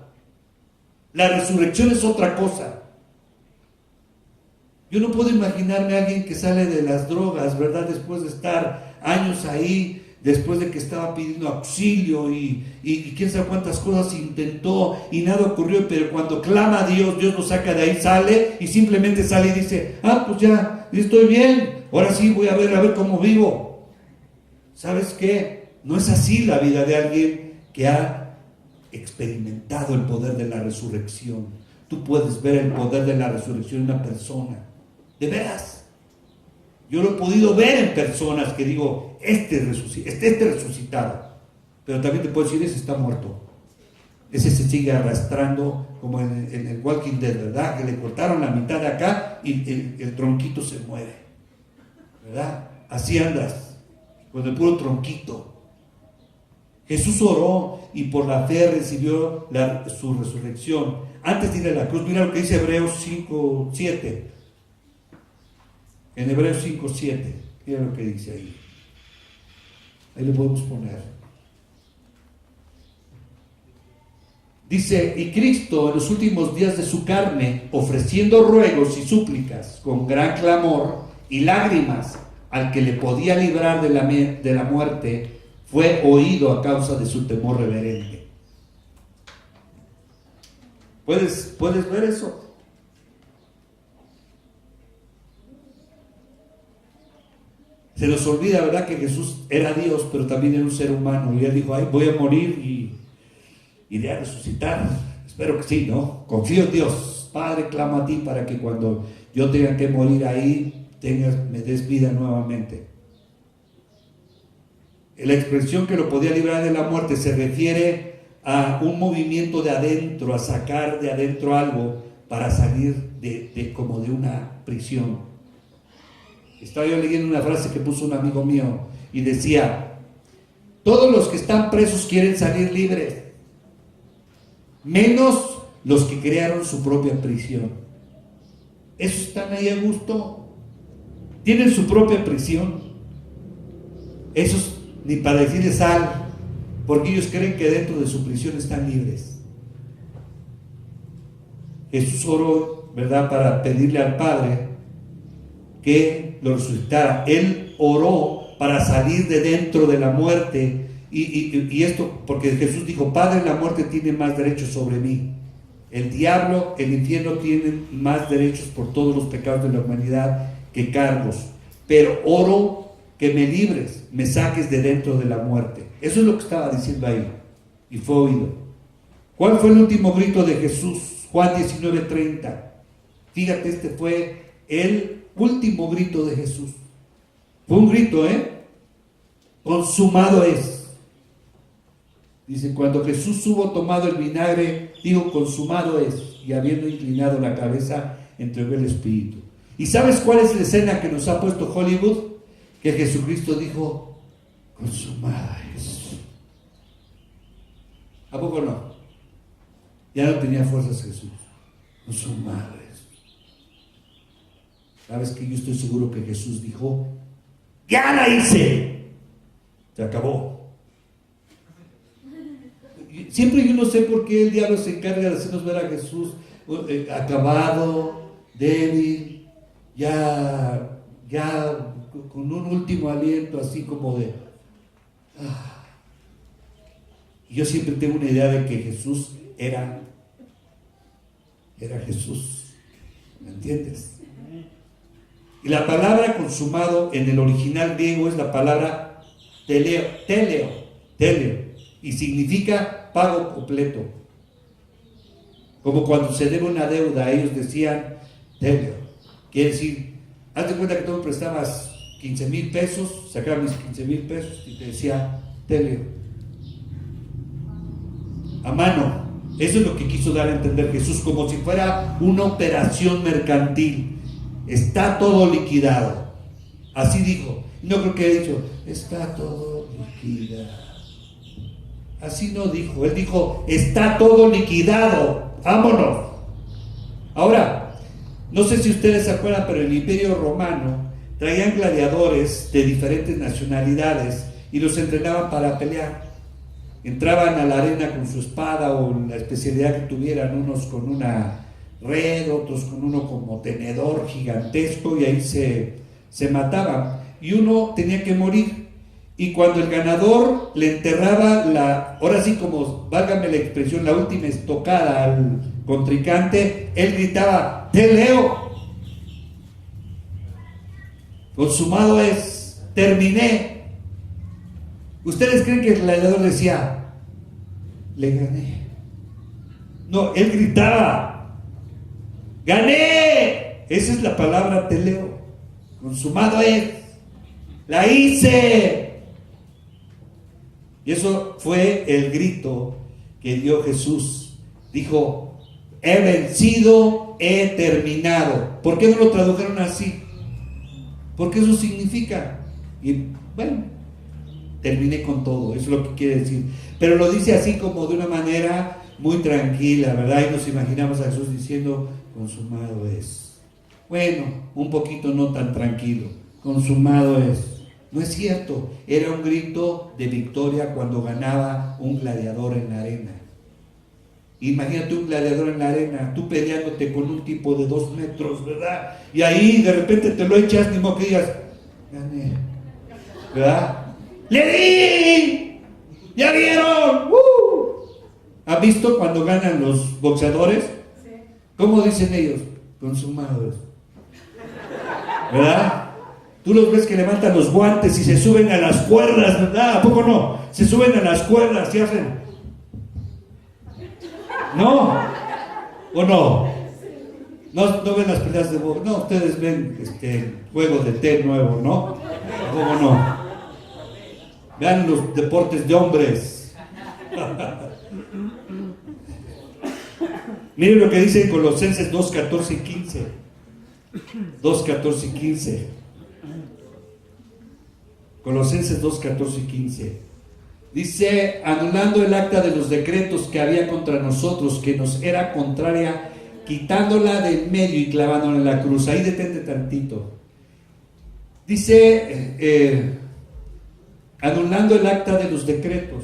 La resurrección es otra cosa. Yo no puedo imaginarme a alguien que sale de las drogas, ¿verdad? Después de estar años ahí, después de que estaba pidiendo auxilio y quién sabe cuántas cosas intentó y nada ocurrió, pero cuando clama a Dios, Dios lo saca de ahí, sale y simplemente sale y dice, pues ya estoy bien, ahora sí voy a ver cómo vivo. ¿Sabes qué? No es así la vida de alguien que ha experimentado el poder de la resurrección. Tú puedes ver el poder de la resurrección en una persona, de veras. Yo lo he podido ver en personas que digo, este resucitado, pero también te puedo decir, ese está muerto, ese se sigue arrastrando como en el Walking Dead, ¿verdad? Que le cortaron la mitad de acá y el tronquito se muere, ¿verdad? Así andas, con el puro tronquito. Jesús oró y por la fe recibió su resurrección. Antes de ir a la cruz, mira lo que dice Hebreos 5:7. En Hebreos 5:7, mira lo que dice ahí. Ahí lo podemos poner. Dice, y Cristo en los últimos días de su carne, ofreciendo ruegos y súplicas con gran clamor y lágrimas al que le podía librar de la muerte, fue oído a causa de su temor reverente. ¿Puedes ver eso? Se nos olvida, ¿verdad?, que Jesús era Dios, pero también era un ser humano. Y él dijo, ay, voy a morir y iré a resucitar. Espero que sí, ¿no? Confío en Dios. Padre, clamo a ti para que cuando yo tenga que morir ahí, me des vida nuevamente. La expresión que lo podía librar de la muerte se refiere a un movimiento de adentro, a sacar de adentro algo para salir como de una prisión. Estaba yo leyendo una frase que puso un amigo mío y decía, todos los que están presos quieren salir libres, menos los que crearon su propia prisión. Esos están ahí a gusto, tienen su propia prisión. Esos ni para decirles algo, porque ellos creen que dentro de su prisión están libres. Jesús oró, ¿verdad?, para pedirle al Padre que lo resucitara. Él oró para salir de dentro de la muerte, y esto porque Jesús dijo, Padre, la muerte tiene más derechos sobre mí. El diablo, el infierno tienen más derechos por todos los pecados de la humanidad que cargos, pero oro que me libres, me saques de dentro de la muerte. Eso es lo que estaba diciendo ahí, y fue oído. ¿Cuál fue el último grito de Jesús? Juan 19:30. Fíjate, este fue el último grito de Jesús. Fue un grito, consumado es. Dice, cuando Jesús hubo tomado el vinagre, dijo, consumado es, y habiendo inclinado la cabeza, entregó el espíritu. ¿Y sabes cuál es la escena que nos ha puesto Hollywood? Que Jesucristo dijo, consumada es. ¿A poco no? Ya no tenía fuerzas Jesús. Consumada es. ¿Sabes que yo estoy seguro que Jesús dijo, ya la hice? Se acabó. Siempre yo no sé por qué el diablo se encarga de hacernos ver a Jesús acabado, débil, ya con un último aliento, así como de yo siempre tengo una idea de que Jesús era Jesús, ¿me entiendes? Y la palabra consumado en el original griego es la palabra teleo, y significa pago completo. Como cuando se debe una deuda, ellos decían, Teleo. Quiere decir, hazte cuenta que tú me prestabas 15,000 pesos, sacaba mis 15,000 pesos y te decía teleo. A mano. Eso es lo que quiso dar a entender Jesús, como si fuera una operación mercantil. Está todo liquidado. Así dijo. No creo que haya dicho, está todo liquidado. Así no dijo. Él dijo, está todo liquidado. Vámonos. Ahora, no sé si ustedes se acuerdan, pero en el Imperio Romano traían gladiadores de diferentes nacionalidades y los entrenaban para pelear. Entraban a la arena con su espada o la especialidad que tuvieran, unos con una red, otros con uno como tenedor gigantesco, y ahí se mataban. Y uno tenía que morir. Y cuando el ganador le enterraba ahora sí, como, válgame la expresión, la última estocada al contrincante, él gritaba, teleo. Consumado es, terminé. ¿Ustedes creen que el gladiador decía, le gané? No, él gritaba, gané. Esa es la palabra teleo. Consumado es, la hice. Y eso fue el grito que dio Jesús. Dijo, he vencido, he terminado. ¿Por qué no lo tradujeron así? Porque eso significa, y bueno, terminé con todo, eso es lo que quiere decir. Pero lo dice así como de una manera muy tranquila, ¿verdad? Y nos imaginamos a Jesús diciendo, consumado es. Bueno, un poquito no tan tranquilo, consumado es. No es cierto, era un grito de victoria cuando ganaba un gladiador en la arena. Imagínate un gladiador en la arena, tú peleándote con un tipo de 2 metros, ¿verdad? Y ahí de repente te lo echas, ni modo que digas, gané, ¿verdad? ¡Le di! ¿Ya vieron? ¿Han visto cuando ganan los boxeadores? ¿Cómo dicen ellos? Consumados, ¿verdad? Tú los ves que levantan los guantes y se suben a las cuerdas, ¿verdad? ¿A poco no? Se suben a las cuerdas y hacen... ¿No? ¿O no? No ven las peleas de box. No, ustedes ven juegos de té nuevo, ¿no? ¿Cómo no? Vean los deportes de hombres. Miren lo que dice Colosenses 2:14 y 15. 2:14 y 15. Colosenses 2:14 y 15. Dice, anulando el acta de los decretos que había contra nosotros, que nos era contraria, quitándola del medio y clavándola en la cruz. Ahí detente tantito. Dice, anulando el acta de los decretos.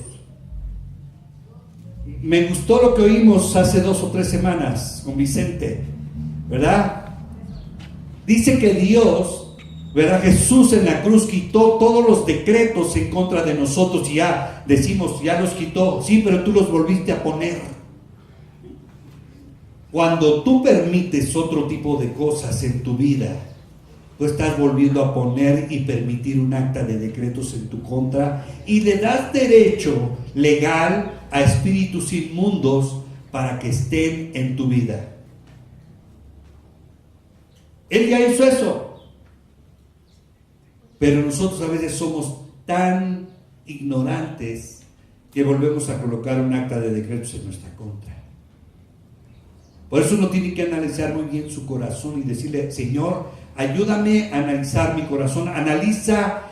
Me gustó lo que oímos hace 2 o 3 semanas con Vicente, ¿verdad? Dice que Dios, ¿verdad? Jesús en la cruz quitó todos los decretos en contra de nosotros y ya decimos, ya los quitó. Sí, pero tú los volviste a poner. Cuando tú permites otro tipo de cosas en tu vida, tú estás volviendo a poner y permitir un acta de decretos en tu contra y le das derecho legal a espíritus inmundos para que estén en tu vida. Él ya hizo eso. Pero nosotros a veces somos tan ignorantes que volvemos a colocar un acta de decretos en nuestra contra. Por eso uno tiene que analizar muy bien su corazón y decirle, Señor, ayúdame a analizar mi corazón. Analiza,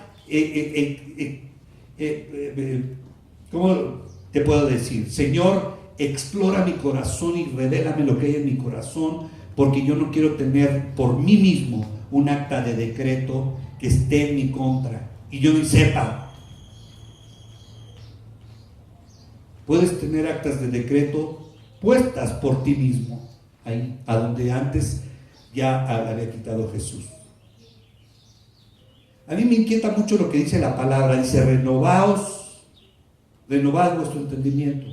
¿cómo te puedo decir? Señor, explora mi corazón y revélame lo que hay en mi corazón, porque yo no quiero tener por mí mismo un acta de decreto que esté en mi contra y yo ni sepa. Puedes tener actas de decreto puestas por ti mismo ahí, a donde antes ya había quitado Jesús. A mí me inquieta mucho lo que dice la palabra. Dice, renovad vuestro entendimiento,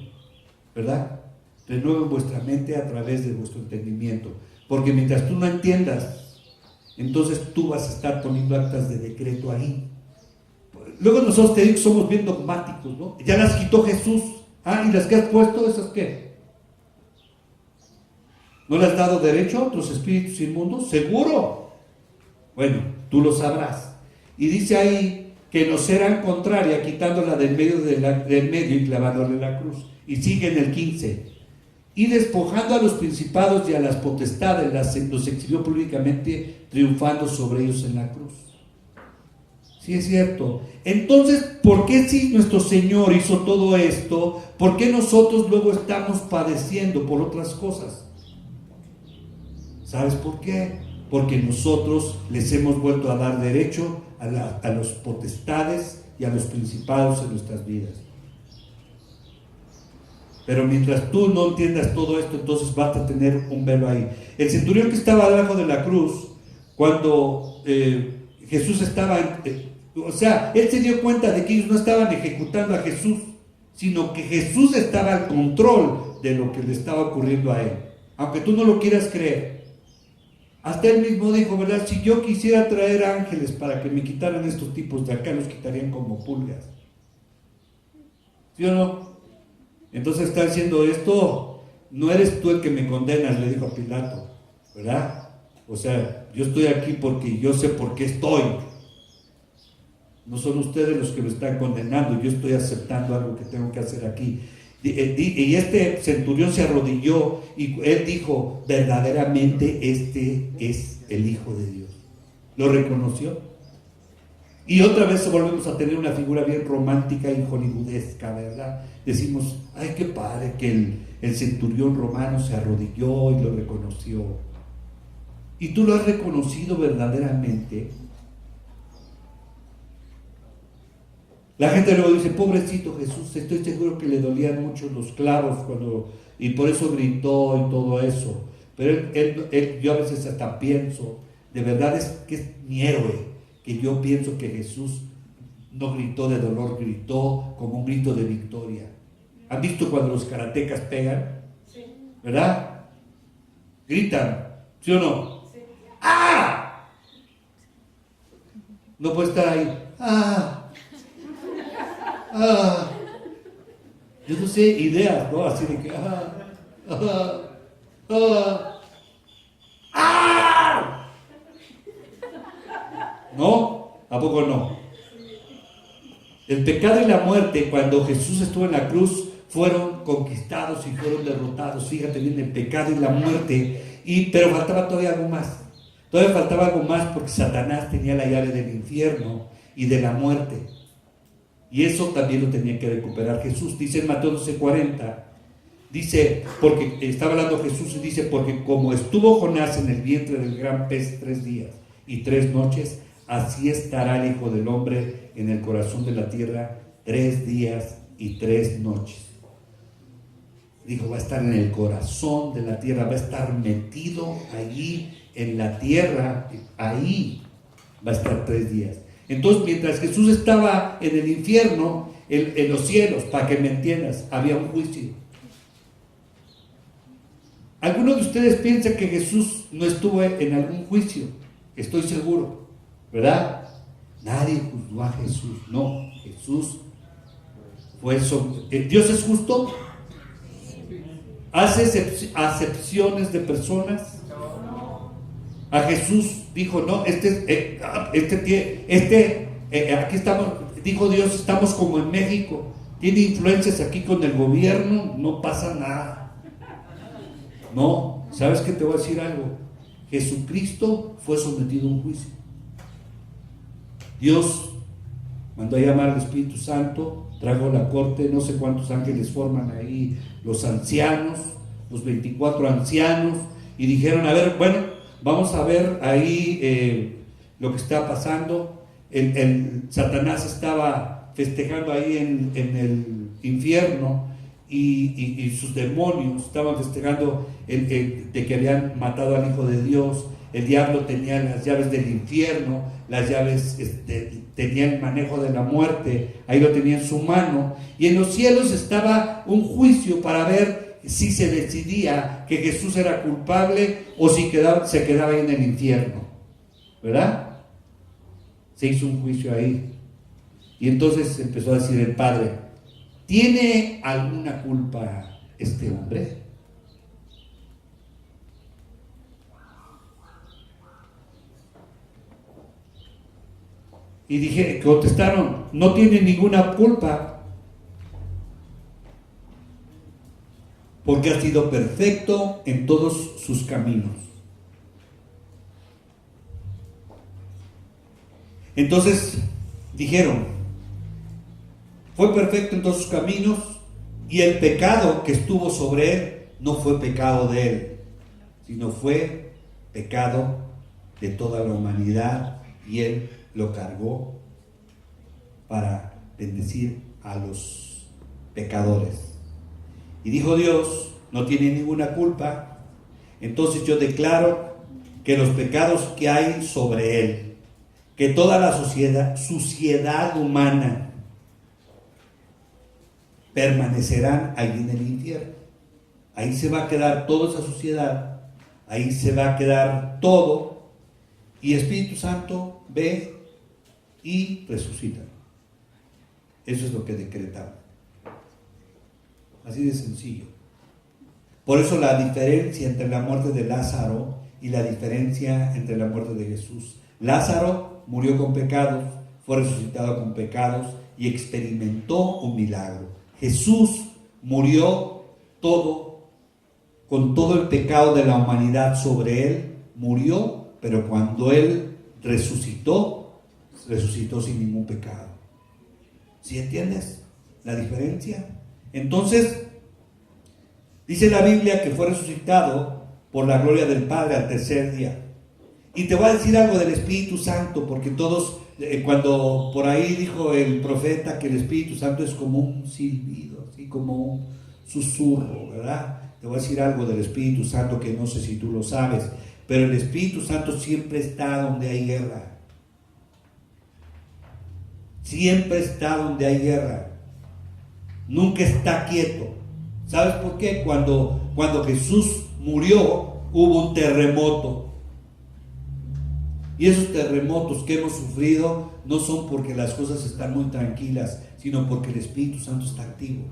¿verdad? Renueven vuestra mente a través de vuestro entendimiento, porque mientras tú no entiendas, entonces tú vas a estar poniendo actas de decreto ahí. Luego nosotros te digo que somos bien dogmáticos, ¿no? Ya las quitó Jesús. ¿Y las que has puesto, esas qué? ¿No le has dado derecho a otros espíritus inmundos? Seguro. Bueno, tú lo sabrás. Y dice ahí que nos serán contraria, quitándola del medio y clavándole la cruz. Y sigue en el 15. Y despojando a los principados y a las potestades, los exhibió públicamente, triunfando sobre ellos en la cruz. Sí, es cierto. Entonces, ¿por qué si nuestro Señor hizo todo esto? ¿Por qué nosotros luego estamos padeciendo por otras cosas? ¿Sabes por qué? Porque nosotros les hemos vuelto a dar derecho a los potestades y a los principados en nuestras vidas. Pero mientras tú no entiendas todo esto, entonces vas a tener un velo ahí. El centurión que estaba debajo de la cruz, cuando Jesús estaba... o sea, él se dio cuenta de que ellos no estaban ejecutando a Jesús, sino que Jesús estaba al control de lo que le estaba ocurriendo a él. Aunque tú no lo quieras creer. Hasta él mismo dijo, ¿verdad? Si yo quisiera traer ángeles para que me quitaran estos tipos de acá, los quitarían como pulgas. ¿Sí o no? Entonces está diciendo esto, no eres tú el que me condenas, le dijo a Pilato, ¿verdad? O sea, yo estoy aquí porque yo sé por qué estoy. No son ustedes los que me están condenando, yo estoy aceptando algo que tengo que hacer aquí. Y este centurión se arrodilló y él dijo, verdaderamente este es el Hijo de Dios. ¿Lo reconoció? Y otra vez volvemos a tener una figura bien romántica y hollywoodesca, ¿verdad? Decimos, ay, qué padre que el centurión romano se arrodilló y lo reconoció. ¿Y tú lo has reconocido verdaderamente? La gente luego dice, pobrecito Jesús, estoy seguro que le dolían mucho los clavos y por eso gritó y todo eso. Pero yo a veces hasta pienso, de verdad es que es mi héroe, que yo pienso que Jesús no gritó de dolor, gritó como un grito de victoria. ¿Han visto cuando los karatecas pegan? Sí. ¿Verdad? Gritan, ¿sí o no? Sí. ¡Ah! No puede estar ahí. ¡Ah! ¡Ah! Yo no sé, ideas, ¿no? Así de que ¿no? ¿A poco no? El pecado y la muerte, cuando Jesús estuvo en la cruz, fueron conquistados y fueron derrotados. Fíjate bien, el pecado y la muerte. Pero faltaba todavía algo más. Todavía faltaba algo más porque Satanás tenía la llave del infierno y de la muerte. Y eso también lo tenía que recuperar Jesús. Dice en Mateo 12:40, dice, porque estaba hablando Jesús y dice, porque como estuvo Jonás en el vientre del gran pez 3 días y 3 noches, así estará el Hijo del Hombre en el corazón de la tierra 3 días y 3 noches. Dijo, va a estar en el corazón de la tierra, va a estar metido allí en la tierra, ahí va a estar 3 días. Entonces, mientras Jesús estaba en el infierno, en los cielos, para que me entiendas, había un juicio. Algunos de ustedes piensan que Jesús no estuvo en algún juicio, estoy seguro, ¿verdad? Nadie juzgó a Jesús, no, Jesús fue ¿Dios es justo? ¿Hace acepciones de personas? A Jesús dijo, no, aquí estamos, dijo Dios, estamos como en México, tiene influencias aquí con el gobierno, no pasa nada. No, ¿sabes qué? Te voy a decir algo. Jesucristo fue sometido a un juicio. Dios mandó a llamar al Espíritu Santo, trajo la corte, no sé cuántos ángeles forman ahí, los ancianos, los 24 ancianos, y dijeron, a ver, bueno, vamos a ver ahí lo que está pasando. Satanás estaba festejando ahí en el infierno y sus demonios estaban festejando de que habían matado al Hijo de Dios. El diablo tenía las llaves del infierno, las llaves, tenía el manejo de la muerte, ahí lo tenía en su mano. Y en los cielos estaba un juicio para ver si se decidía que Jesús era culpable o si se quedaba ahí en el infierno, ¿verdad? Se hizo un juicio ahí. Y entonces empezó a decir el Padre, ¿tiene alguna culpa este hombre? Y contestaron, no tiene ninguna culpa, porque ha sido perfecto en todos sus caminos. Entonces dijeron, fue perfecto en todos sus caminos, y el pecado que estuvo sobre él no fue pecado de él, sino fue pecado de toda la humanidad, y él lo cargó para bendecir a los pecadores. Y dijo Dios, no tiene ninguna culpa, entonces yo declaro que los pecados que hay sobre él, que toda la suciedad humana permanecerán ahí en el infierno. Ahí se va a quedar toda esa suciedad, ahí se va a quedar todo, y Espíritu Santo ve y resucita. Eso es lo que decretamos. Así de sencillo. Por eso la diferencia entre la muerte de Lázaro y la diferencia entre la muerte de Jesús. Lázaro murió con pecados, fue resucitado con pecados y experimentó un milagro. Jesús murió con todo el pecado de la humanidad sobre él, murió, pero cuando él resucitó sin ningún pecado. ¿Sí entiendes la diferencia? Entonces, dice la Biblia que fue resucitado por la gloria del Padre al tercer día. Y te voy a decir algo del Espíritu Santo, porque todos, cuando por ahí dijo el profeta que el Espíritu Santo es como un silbido, así como un susurro, ¿verdad? Te voy a decir algo del Espíritu Santo que no sé si tú lo sabes, pero el Espíritu Santo siempre está donde hay guerra. Siempre está donde hay guerra. Nunca está quieto. ¿Sabes por qué? Cuando Jesús murió, hubo un terremoto. Y esos terremotos que hemos sufrido no son porque las cosas están muy tranquilas, sino porque el Espíritu Santo está activo.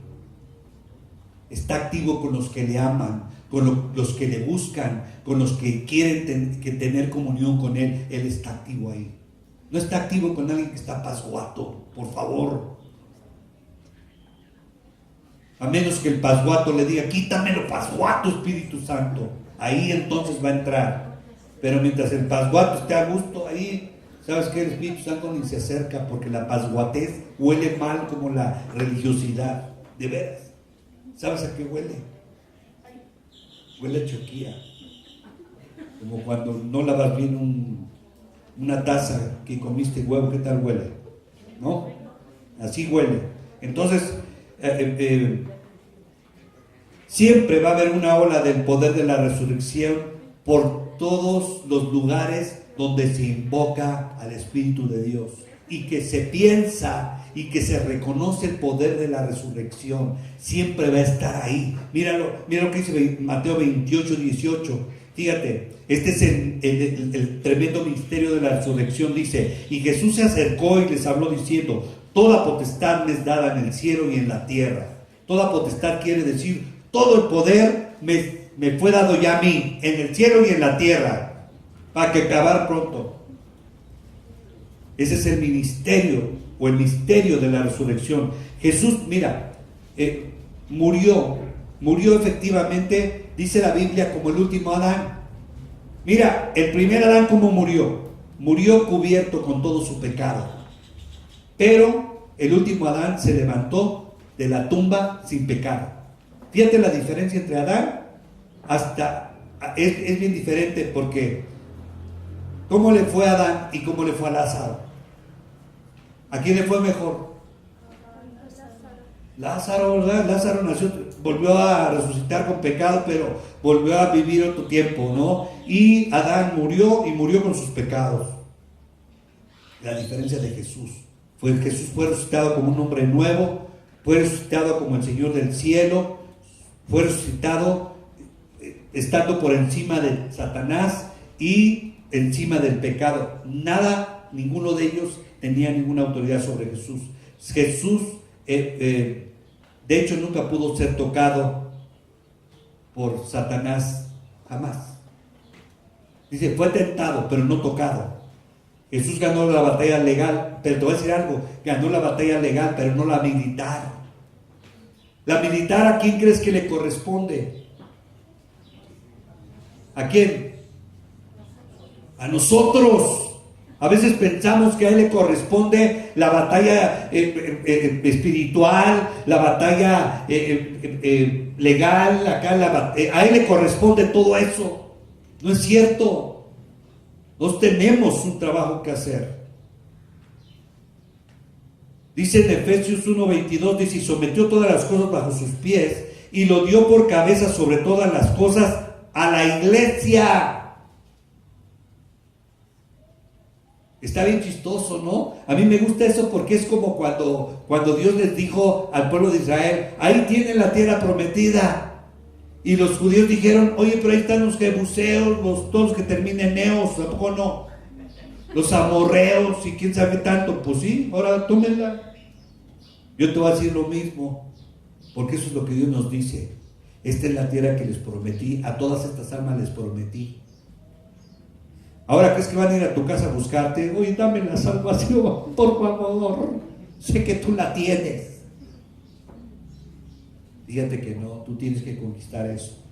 Está activo con los que le aman, con los que le buscan, con los que quieren tener comunión con Él. Él está activo ahí. No está activo con alguien que está pasguato, por favor. A menos que el pasguato le diga, quítamelo pasguato, Espíritu Santo. Ahí entonces va a entrar. Pero mientras el pasguato esté a gusto, ahí, ¿sabes qué? El Espíritu Santo ni se acerca, porque la pasguatez huele mal como la religiosidad. De veras. ¿Sabes a qué huele? Huele a choquía. Como cuando no lavas bien una taza que comiste huevo, ¿qué tal huele? ¿No? Así huele. Entonces, siempre va a haber una ola del poder de la resurrección por todos los lugares donde se invoca al Espíritu de Dios, y que se piensa y que se reconoce el poder de la resurrección. Siempre va a estar ahí. Mira lo que dice Mateo 28, 18. Fíjate, este es el tremendo misterio de la resurrección. Dice, y Jesús se acercó y les habló diciendo, toda potestad me es dada en el cielo y en la tierra. Toda potestad quiere decir, todo el poder me fue dado ya a mí, en el cielo y en la tierra, para que acabar pronto. Ese es el ministerio, o el misterio de la resurrección. Jesús, mira, murió efectivamente, dice la Biblia, como el último Adán. Mira, el primer Adán, ¿cómo murió? Murió cubierto con todo su pecado. Pero el último Adán se levantó de la tumba sin pecado. Fíjate la diferencia entre Adán, es bien diferente, porque ¿cómo le fue a Adán y cómo le fue a Lázaro? ¿A quién le fue mejor? Lázaro, ¿verdad? Lázaro nació, volvió a resucitar con pecado, pero volvió a vivir otro tiempo, ¿no? Y Adán murió, y murió con sus pecados. La diferencia de Jesús fue resucitado como un hombre nuevo, fue resucitado como el Señor del cielo, fue resucitado estando por encima de Satanás y encima del pecado. Ninguno de ellos tenía ninguna autoridad sobre Jesús. Jesús, de hecho, nunca pudo ser tocado por Satanás, jamás. Dice, fue tentado, pero no tocado. Jesús ganó la batalla legal, pero te voy a decir algo, ganó la batalla legal, pero no la militar. La militar, ¿a quién crees que le corresponde? ¿A quién? A nosotros. A veces pensamos que a él le corresponde la batalla espiritual, la batalla legal, acá a él le corresponde todo eso. No es cierto. Nos tenemos un trabajo que hacer. Dice en Efesios 1:22, dice, y sometió todas las cosas bajo sus pies y lo dio por cabeza sobre todas las cosas a la iglesia. Está bien chistoso, ¿no? A mí me gusta eso porque es como cuando Dios les dijo al pueblo de Israel, ahí tienen la tierra prometida. Y los judíos dijeron, oye, pero ahí están los jebuseos, todos los que terminen neos, tampoco no. Los amorreos y quién sabe tanto. Pues sí, ahora tómenla. Yo te voy a decir lo mismo, porque eso es lo que Dios nos dice. Esta es la tierra que les prometí, a todas estas almas les prometí. Ahora crees que van a ir a tu casa a buscarte, oye, dame la salvación, por favor, sé que tú la tienes. Fíjate que no, tú tienes que conquistar eso.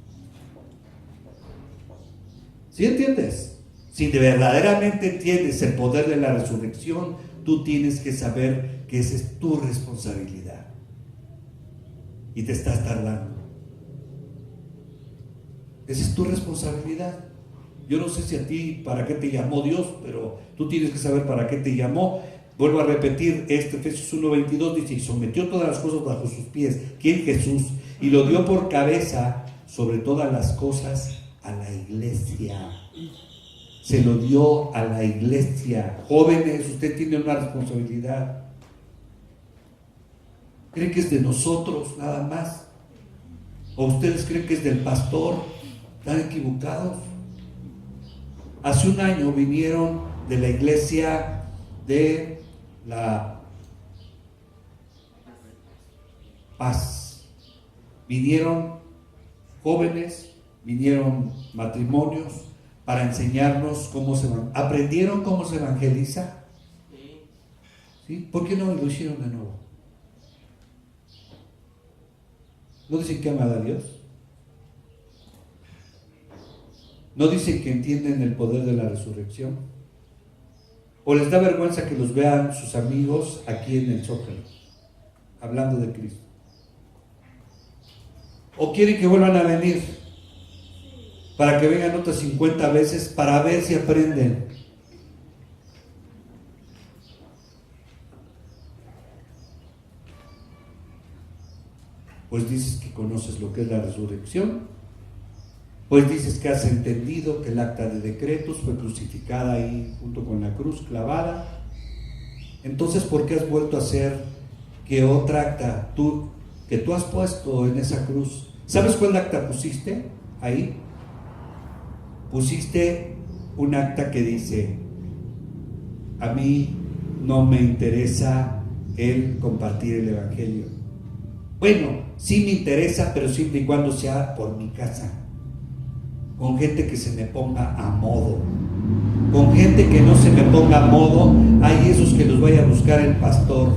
¿Sí entiendes? Si verdaderamente entiendes el poder de la resurrección, tú tienes que saber que esa es tu responsabilidad. Y te estás tardando. Esa es tu responsabilidad. Yo no sé si a ti para qué te llamó Dios, pero tú tienes que saber para qué te llamó. Vuelvo a repetir, Efesios 1:22 dice, y sometió todas las cosas bajo sus pies. ¿Quién? Jesús. Y lo dio por cabeza sobre todas las cosas a la iglesia. Se lo dio a la iglesia. Jóvenes, usted tiene una responsabilidad. ¿Creen que es de nosotros nada más? ¿O ustedes creen que es del pastor? ¿Están equivocados? Hace un año vinieron de la iglesia de la Paz. Vinieron jóvenes, vinieron matrimonios para enseñarnos cómo ¿aprendieron cómo se evangeliza? ¿Sí? ¿Por qué no lo hicieron de nuevo? ¿No dicen que aman a Dios? ¿No dicen que entienden el poder de la resurrección? ¿O les da vergüenza que los vean sus amigos aquí en el Zócalo, hablando de Cristo? ¿O quieren que vuelvan a venir para que vengan otras 50 veces para ver si aprenden? Pues dices que conoces lo que es la resurrección. Pues dices que has entendido que el acta de decretos fue crucificada ahí junto con la cruz clavada. Entonces, ¿por qué has vuelto a hacer que otra acta que tú has puesto en esa cruz? ¿Sabes cuál acta pusiste ahí? Pusiste un acta que dice, a mí no me interesa el compartir el evangelio. Bueno, sí me interesa, pero siempre y cuando sea por mi casa, con gente que se me ponga a modo. Con gente que no se me ponga a modo, hay esos que los vaya a buscar el pastor,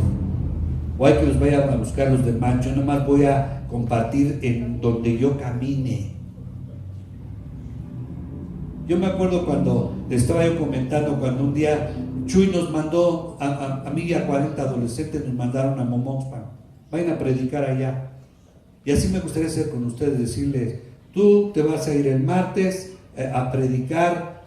o hay que los vayan a buscar los demás. Yo nomás voy a compartir en donde yo camine. Yo me acuerdo cuando le estaba yo comentando, cuando un día Chuy nos mandó, a mí y a 40 adolescentes nos mandaron a Momoxpan, vayan a predicar allá. Y así me gustaría hacer con ustedes, decirles, tú te vas a ir el martes a predicar,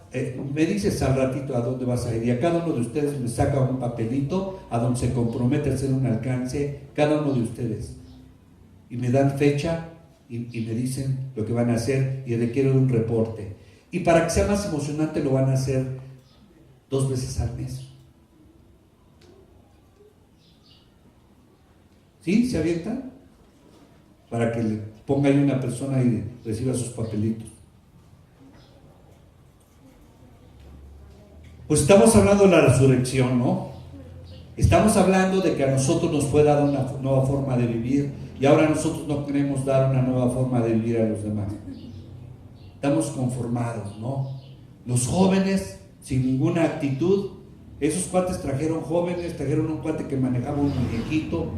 me dices al ratito a dónde vas a ir, y a cada uno de ustedes me saca un papelito a donde se compromete a hacer un alcance, cada uno de ustedes, y me dan fecha y me dicen lo que van a hacer y requiero un reporte. Y para que sea más emocionante lo van a hacer 2 veces al mes. ¿Sí? ¿Se avientan? Para que le ponga ahí una persona y reciba sus papelitos. Pues estamos hablando de la resurrección, ¿no? Estamos hablando de que a nosotros nos fue dada una nueva forma de vivir y ahora nosotros no queremos dar una nueva forma de vivir a los demás. Estamos conformados, ¿no? Los jóvenes sin ninguna actitud Esos cuates trajeron jóvenes, trajeron un cuate que manejaba un muñequito.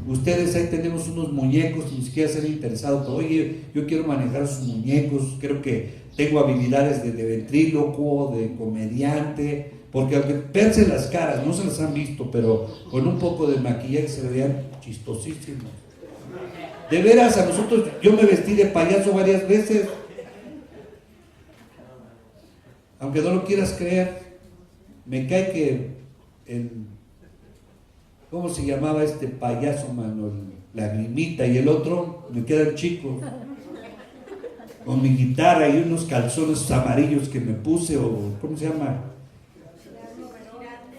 Ustedes ahí tenemos unos muñecos, ni siquiera se han interesado, pero oye, yo quiero manejar sus muñecos, creo que tengo habilidades de ventrílocuo, de comediante, porque aunque verse las caras, no se las han visto, pero con un poco de maquillaje se veían chistosísimos. De veras, a nosotros, yo me vestí de payaso varias veces, aunque no lo quieras creer. Me cae que ¿cómo se llamaba este payaso, mano? Lagrimita, y el otro, me queda el chico, con mi guitarra y unos calzones amarillos que me puse, o ¿cómo se llama?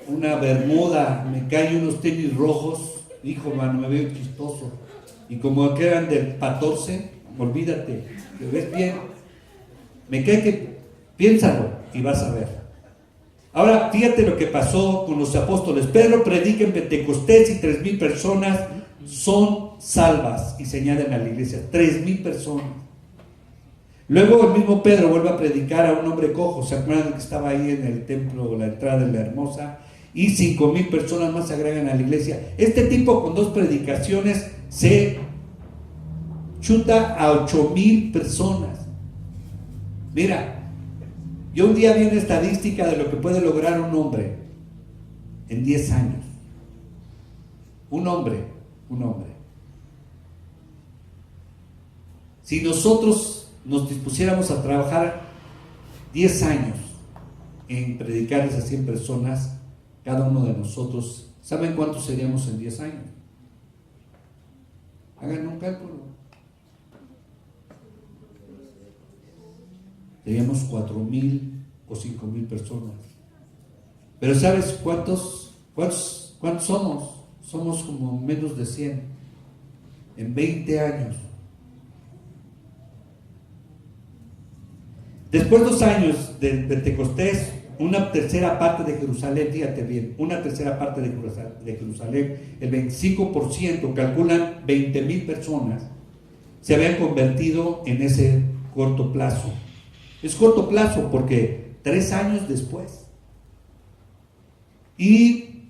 Una bermuda, me cae unos tenis rojos, hijo, mano, me veo chistoso. Y como que eran del 14, olvídate, te ves bien. Me cae que, piénsalo y vas a ver. Ahora, fíjate lo que pasó con los apóstoles. Pedro predica en Pentecostés y 3,000 personas son salvas y se añaden a la iglesia. 3,000 personas. Luego el mismo Pedro vuelve a predicar a un hombre cojo. ¿Se acuerdan que estaba ahí en el templo, la entrada de la Hermosa? Y 5,000 personas más se agregan a la iglesia. Este tipo con 2 predicaciones se chuta a 8,000 personas. Mira, yo un día vi una estadística de lo que puede lograr un hombre en 10 años. Un hombre. Si nosotros nos dispusiéramos a trabajar 10 años en predicarles a 100 personas, cada uno de nosotros, ¿saben cuántos seríamos en 10 años? Hagan un cálculo. Seríamos 4,000 o 5,000 personas. Pero ¿sabes cuántos somos? Somos como menos de 100 en 20 años. Después de 2 años de Pentecostés, una tercera parte de Jerusalén, fíjate bien, una tercera parte de Jerusalén, el 25%, calculan 20,000 personas, se habían convertido en ese corto plazo. Es corto plazo porque 3 años después. Y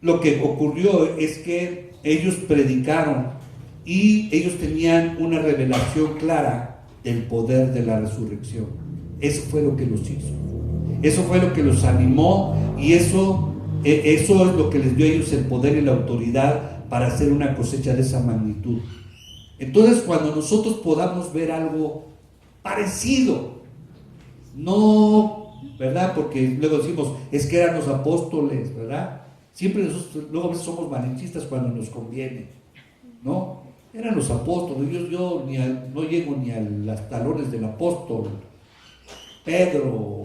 lo que ocurrió es que ellos predicaron y ellos tenían una revelación clara del poder de la resurrección. Eso fue lo que los hizo. Eso fue lo que los animó y eso es lo que les dio a ellos el poder y la autoridad para hacer una cosecha de esa magnitud. Entonces, cuando nosotros podamos ver algo parecido, no, ¿verdad? Porque luego decimos, es que eran los apóstoles, ¿verdad? Siempre nosotros, luego a veces somos malinchistas cuando nos conviene, ¿no? Eran los apóstoles, yo no llego ni a los talones del apóstol Pedro,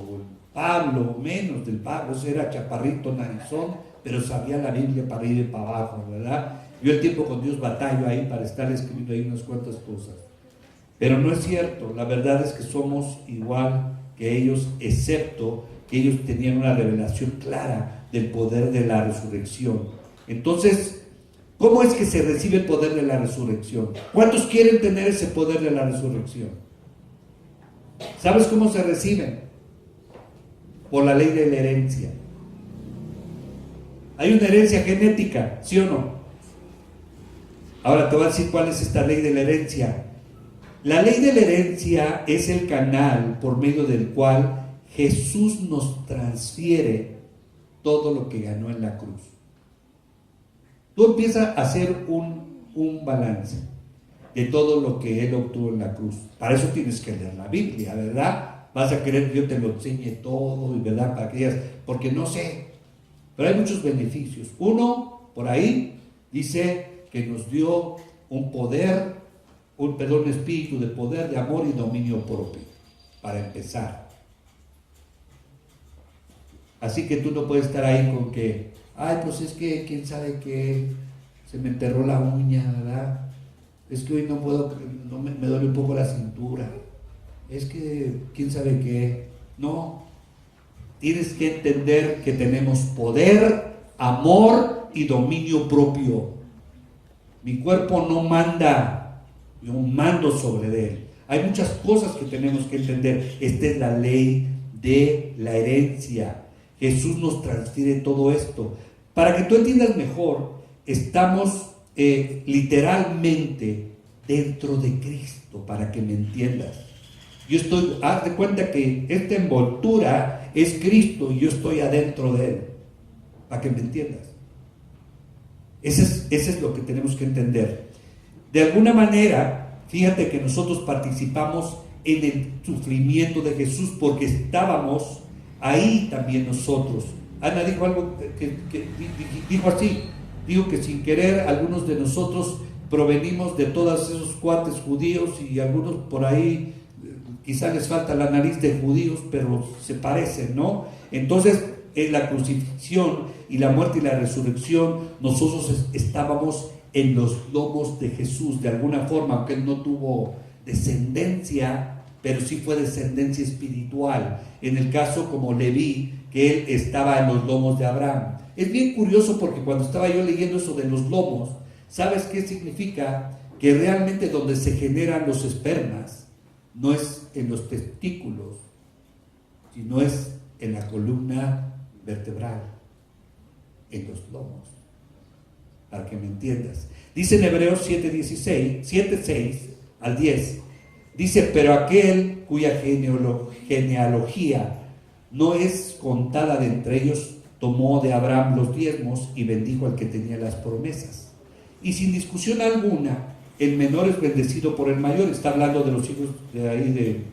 Pablo, menos del Pablo, ese era chaparrito, narizón, pero sabía la Biblia para ir para abajo, ¿verdad? Yo el tiempo con Dios batallo ahí para estar escribiendo ahí unas cuantas cosas. Pero no es cierto, la verdad es que somos igual que ellos, excepto que ellos tenían una revelación clara del poder de la resurrección. Entonces, ¿cómo es que se recibe el poder de la resurrección? ¿Cuántos quieren tener ese poder de la resurrección? ¿Sabes cómo se reciben? Por la ley de la herencia. Hay una herencia genética, ¿sí o no? Ahora te voy a decir cuál es esta ley de la herencia. La ley de la herencia es el canal por medio del cual Jesús nos transfiere todo lo que ganó en la cruz. Tú empiezas a hacer un balance de todo lo que Él obtuvo en la cruz. Para eso tienes que leer la Biblia, ¿verdad? Vas a querer que yo te lo enseñe todo, ¿verdad? Para que digas, porque no sé. Pero hay muchos beneficios. Uno, por ahí, dice que nos dio un espíritu de poder, de amor y dominio propio, para empezar. Así que tú no puedes estar ahí con que, ay, pues es que, quién sabe qué, se me enterró la uña, ¿verdad? Es que hoy no puedo, me duele un poco la cintura. Es que, quién sabe qué. No, tienes que entender que tenemos poder, amor y dominio propio. Mi cuerpo no manda, yo mando sobre él. Hay muchas cosas que tenemos que entender. Esta es la ley de la herencia. Jesús nos transfiere todo esto. Para que tú entiendas mejor, estamos literalmente dentro de Cristo, para que me entiendas. Haz de cuenta que esta envoltura es Cristo y yo estoy adentro de Él, para que me entiendas. Ese es lo que tenemos que entender. De alguna manera, fíjate que nosotros participamos en el sufrimiento de Jesús porque estábamos ahí también nosotros. Ana dijo algo que dijo así, dijo que sin querer algunos de nosotros provenimos de todos esos cuates judíos y algunos por ahí quizás les falta la nariz de judíos, pero se parecen, ¿no? Entonces, en la crucifixión y la muerte y la resurrección, nosotros estábamos en los lomos de Jesús, de alguna forma, aunque Él no tuvo descendencia, pero sí fue descendencia espiritual. En el caso como Leví, que él estaba en los lomos de Abraham. Es bien curioso porque cuando estaba yo leyendo eso de los lomos, ¿sabes qué significa? Que realmente donde se generan los espermas no es en los testículos, sino es en la columna vertebral, en los lomos, para que me entiendas. Dice en Hebreos 7:6 al 10, dice, pero aquel cuya genealogía no es contada de entre ellos, tomó de Abraham los diezmos y bendijo al que tenía las promesas. Y sin discusión alguna, el menor es bendecido por el mayor. Está hablando de los hijos de ahí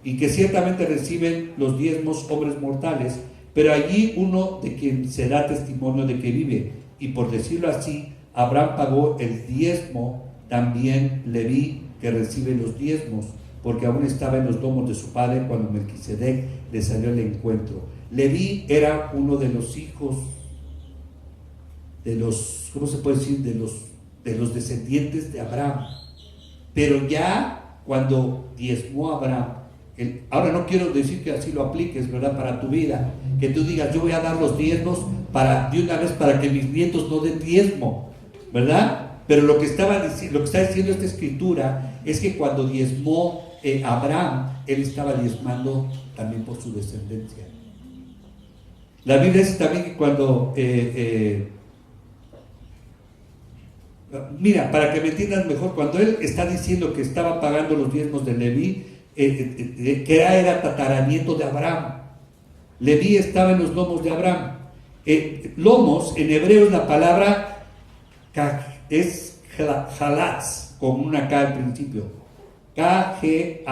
y que ciertamente reciben los diezmos hombres mortales, pero allí uno de quien se da testimonio de que vive. Y por decirlo así, Abraham pagó el diezmo, también Leví, que recibe los diezmos, porque aún estaba en los lomos de su padre cuando Melquisedec le salió al encuentro. Leví era uno de los hijos de los, ¿cómo se puede decir? De los descendientes de Abraham. Pero ya cuando diezmó a Abraham, ahora no quiero decir que así lo apliques, ¿verdad? Para tu vida, que tú digas, yo voy a dar los diezmos de una vez para que mis nietos no den diezmo, ¿verdad? Pero lo que está diciendo esta escritura es que cuando diezmó Abraham, él estaba diezmando también por su descendencia. La Biblia dice también que cuando mira, para que me entiendan mejor, cuando él está diciendo que estaba pagando los diezmos de Leví, que era tataranieto de Abraham. Leví estaba en los lomos de Abraham. Lomos en hebreo es la palabra es halatz, con una K al principio, K-G-A-L-A-T-S,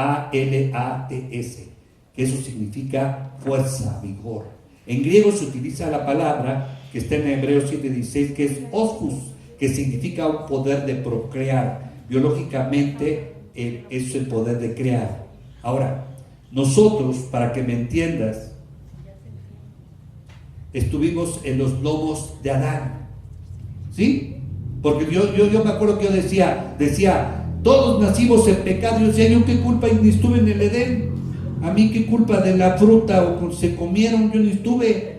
que eso significa fuerza, vigor. En griego se utiliza la palabra que está en Hebreos 7:16, que es oskus, que significa un poder de procrear. Biológicamente es el poder de crear. Ahora, nosotros, para que me entiendas, estuvimos en los lomos de Adán, ¿sí? Porque yo me acuerdo que yo decía, todos nacimos en pecado. Yo decía, ¿yo qué culpa? Y ni estuve en el Edén. A mí qué culpa de la fruta o se comieron, yo ni estuve,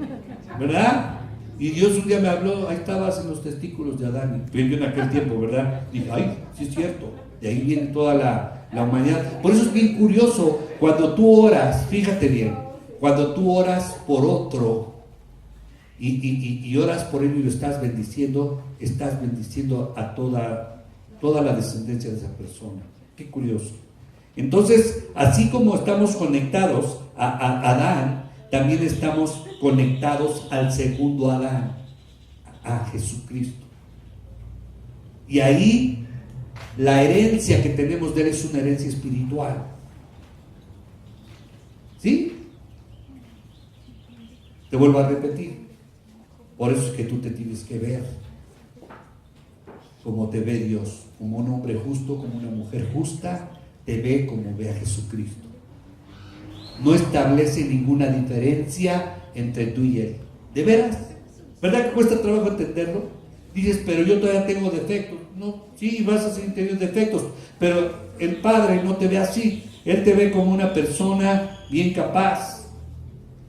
¿verdad? Y Dios un día me habló, ahí estabas en los testículos de Adán. Y yo en aquel tiempo, ¿verdad? Dije, ay, sí es cierto. De ahí viene toda la humanidad. Por eso es bien curioso, cuando tú oras, fíjate bien, cuando tú oras por otro y oras por él y lo estás bendiciendo a toda la descendencia de esa persona. Qué curioso. Entonces, así como estamos conectados a Adán, también estamos conectados al segundo Adán, a Jesucristo. Y ahí la herencia que tenemos de él es una herencia espiritual. ¿Sí? Te vuelvo a repetir. Por eso es que tú te tienes que ver como te ve Dios, como un hombre justo, como una mujer justa, te ve como ve a Jesucristo. No establece ninguna diferencia entre tú y él. ¿De veras? ¿Verdad que cuesta trabajo entenderlo? Dices, pero yo todavía tengo defectos. No, sí, vas a seguir teniendo defectos, pero el Padre no te ve así. Él te ve como una persona bien capaz.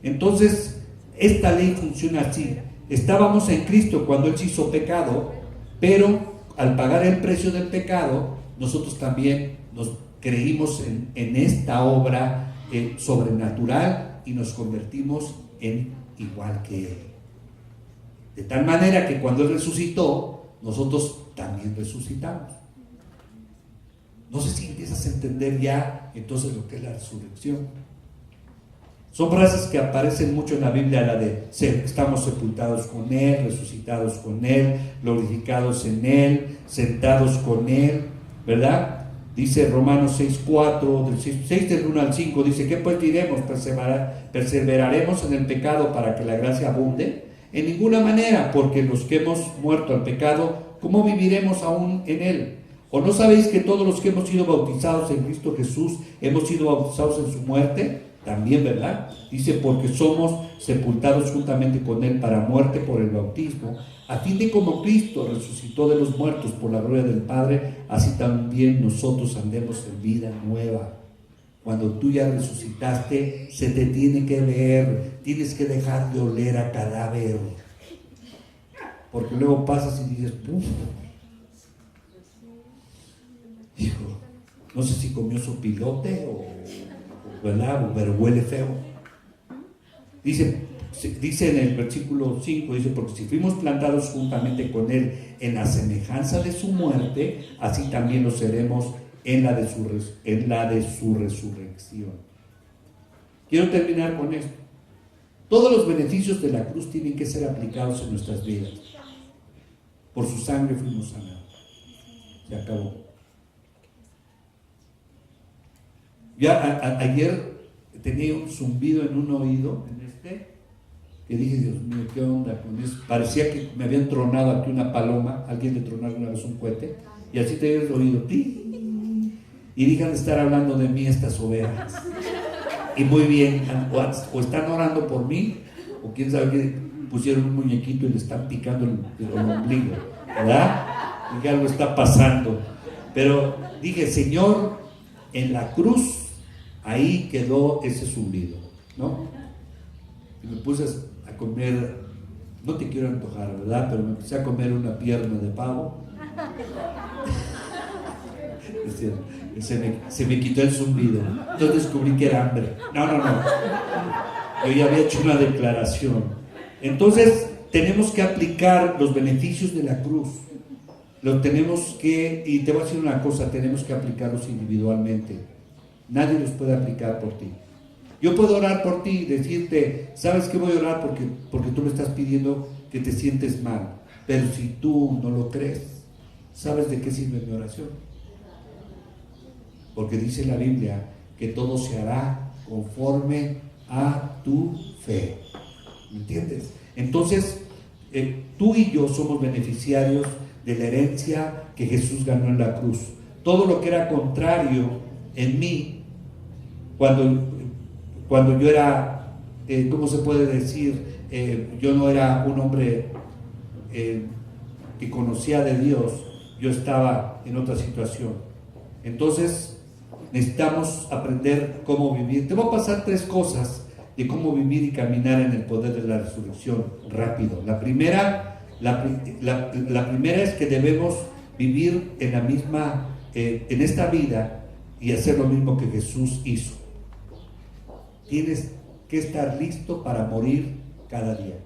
Entonces, esta ley funciona así. Estábamos en Cristo cuando Él se hizo pecado, pero al pagar el precio del pecado, nosotros también nos creímos en esta obra sobrenatural y nos convertimos en igual que Él. De tal manera que cuando Él resucitó, nosotros también resucitamos. No sé si empiezas a entender ya entonces lo que es la resurrección. Son frases que aparecen mucho en la Biblia, la de estamos sepultados con Él, resucitados con Él, glorificados en Él, sentados con Él, ¿verdad? Dice Romanos 6:4, del 6 del 1 al 5, dice, ¿qué pues diremos? ¿Perseveraremos en el pecado para que la gracia abunde? En ninguna manera, porque los que hemos muerto al pecado, ¿cómo viviremos aún en él? ¿O no sabéis que todos los que hemos sido bautizados en Cristo Jesús, hemos sido bautizados en su muerte? También, ¿verdad? Dice, porque somos sepultados juntamente con Él para muerte por el bautismo, a fin de como Cristo resucitó de los muertos por la gloria del Padre, así también nosotros andemos en vida nueva. Cuando tú ya resucitaste, se te tiene que ver, tienes que dejar de oler a cadáver. Porque luego pasas y dices, ¡puf! Hijo, no sé si comió su pilote o ¿verdad? Pero huele feo. Dice en el versículo 5, dice, porque si fuimos plantados juntamente con Él en la semejanza de su muerte, así también lo seremos en la de su resurrección. Quiero terminar con esto. Todos los beneficios de la cruz tienen que ser aplicados en nuestras vidas. Por su sangre fuimos sanados. Se acabó. Ya ayer tenía un zumbido en un oído, que dije, Dios mío, ¿qué onda con eso? Parecía que me habían tronado aquí una paloma, alguien le tronó una vez un cohete, y así tenía el oído. Y digan de estar hablando de mí estas ovejas. Y muy bien, o están orando por mí, o quién sabe que pusieron un muñequito y le están picando el ombligo, ¿verdad? Y que algo está pasando. Pero dije, Señor, en la cruz, ahí quedó ese zumbido, ¿no? Y me puse a comer, no te quiero antojar, ¿verdad? Pero me empecé a comer una pierna de pavo. Se me quitó el zumbido. Entonces descubrí que era hambre. No. Yo ya había hecho una declaración. Entonces tenemos que aplicar los beneficios de la cruz. Lo tenemos que, y te voy a decir una cosa, tenemos que aplicarlos individualmente. Nadie los puede aplicar por ti. Yo puedo orar por ti y decirte, ¿sabes qué voy a orar? Porque tú me estás pidiendo que te sientes mal. Pero si tú no lo crees, ¿sabes de qué sirve mi oración? Porque dice la Biblia que todo se hará conforme a tu fe. ¿Me entiendes? Entonces, tú y yo somos beneficiarios de la herencia que Jesús ganó en la cruz. Todo lo que era contrario en mí, cuando yo era, ¿cómo se puede decir? Yo no era un hombre que conocía de Dios, yo estaba en otra situación. Entonces, necesitamos aprender cómo vivir. Te voy a pasar 3 cosas de cómo vivir y caminar en el poder de la resurrección rápido. La primera es que debemos vivir en esta vida y hacer lo mismo que Jesús hizo. Tienes que estar listo para morir cada día.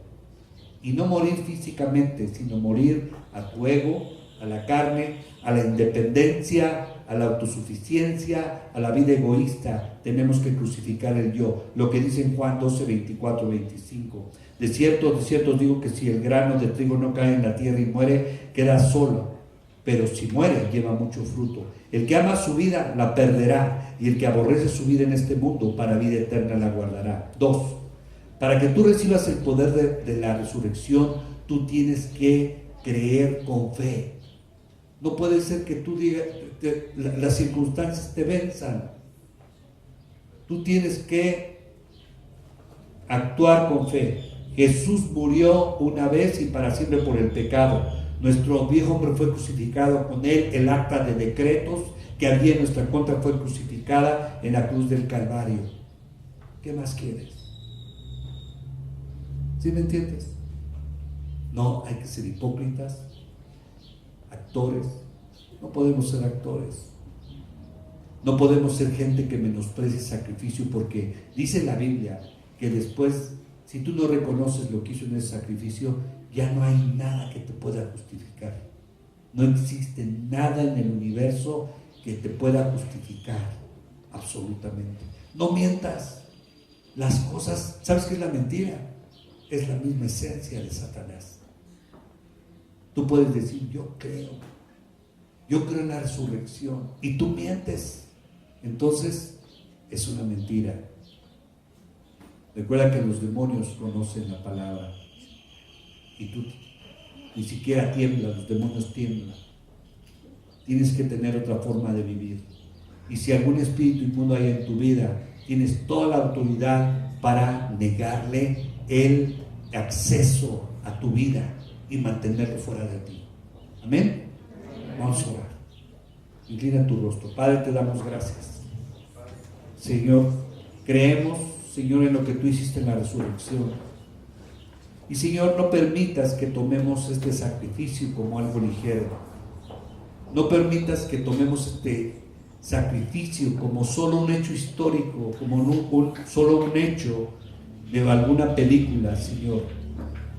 Y no morir físicamente, sino morir a tu ego, a la carne, a la independencia, a la autosuficiencia, a la vida egoísta. Tenemos que crucificar el yo. Lo que dice en Juan 12, 24, 25. De cierto os digo que si el grano de trigo no cae en la tierra y muere, queda solo. Pero si muere, lleva mucho fruto. El que ama su vida, la perderá. Y el que aborrece su vida en este mundo, para vida eterna la guardará. 2. Para que tú recibas el poder de la resurrección, tú tienes que creer con fe. No puede ser que tú digas, las circunstancias te venzan. Tú tienes que actuar con fe. Jesús murió una vez y para siempre por el pecado. Nuestro viejo hombre fue crucificado con él. El acta de decretos que había en nuestra contra fue crucificada en la cruz del Calvario. ¿Qué más quieres? ¿Sí me entiendes? No hay que ser hipócritas, actores. No podemos ser actores. No podemos ser gente que menosprecie el sacrificio, porque dice la Biblia que después, Si tú no reconoces lo que hizo en ese sacrificio, ya no hay nada que te pueda justificar. No existe nada en el universo que te pueda justificar, absolutamente. No mientas. Las cosas, ¿sabes qué es la mentira? Es la misma esencia de Satanás. Tú puedes decir, yo creo en la resurrección, y tú mientes. Entonces es una mentira. Recuerda que los demonios conocen la palabra y tú ni siquiera tiemblas, los demonios tiemblan. Tienes que tener otra forma de vivir. Y si algún espíritu inmundo hay en tu vida, tienes toda la autoridad para negarle el acceso a tu vida y mantenerlo fuera de ti. Amén. Vamos a orar. Inclina tu rostro. Padre, te damos gracias. Señor, creemos, Señor, en lo que tú hiciste en la resurrección. Y Señor, no permitas que tomemos este sacrificio como algo ligero. No permitas que tomemos este sacrificio como solo un hecho histórico, como solo un hecho de alguna película, Señor,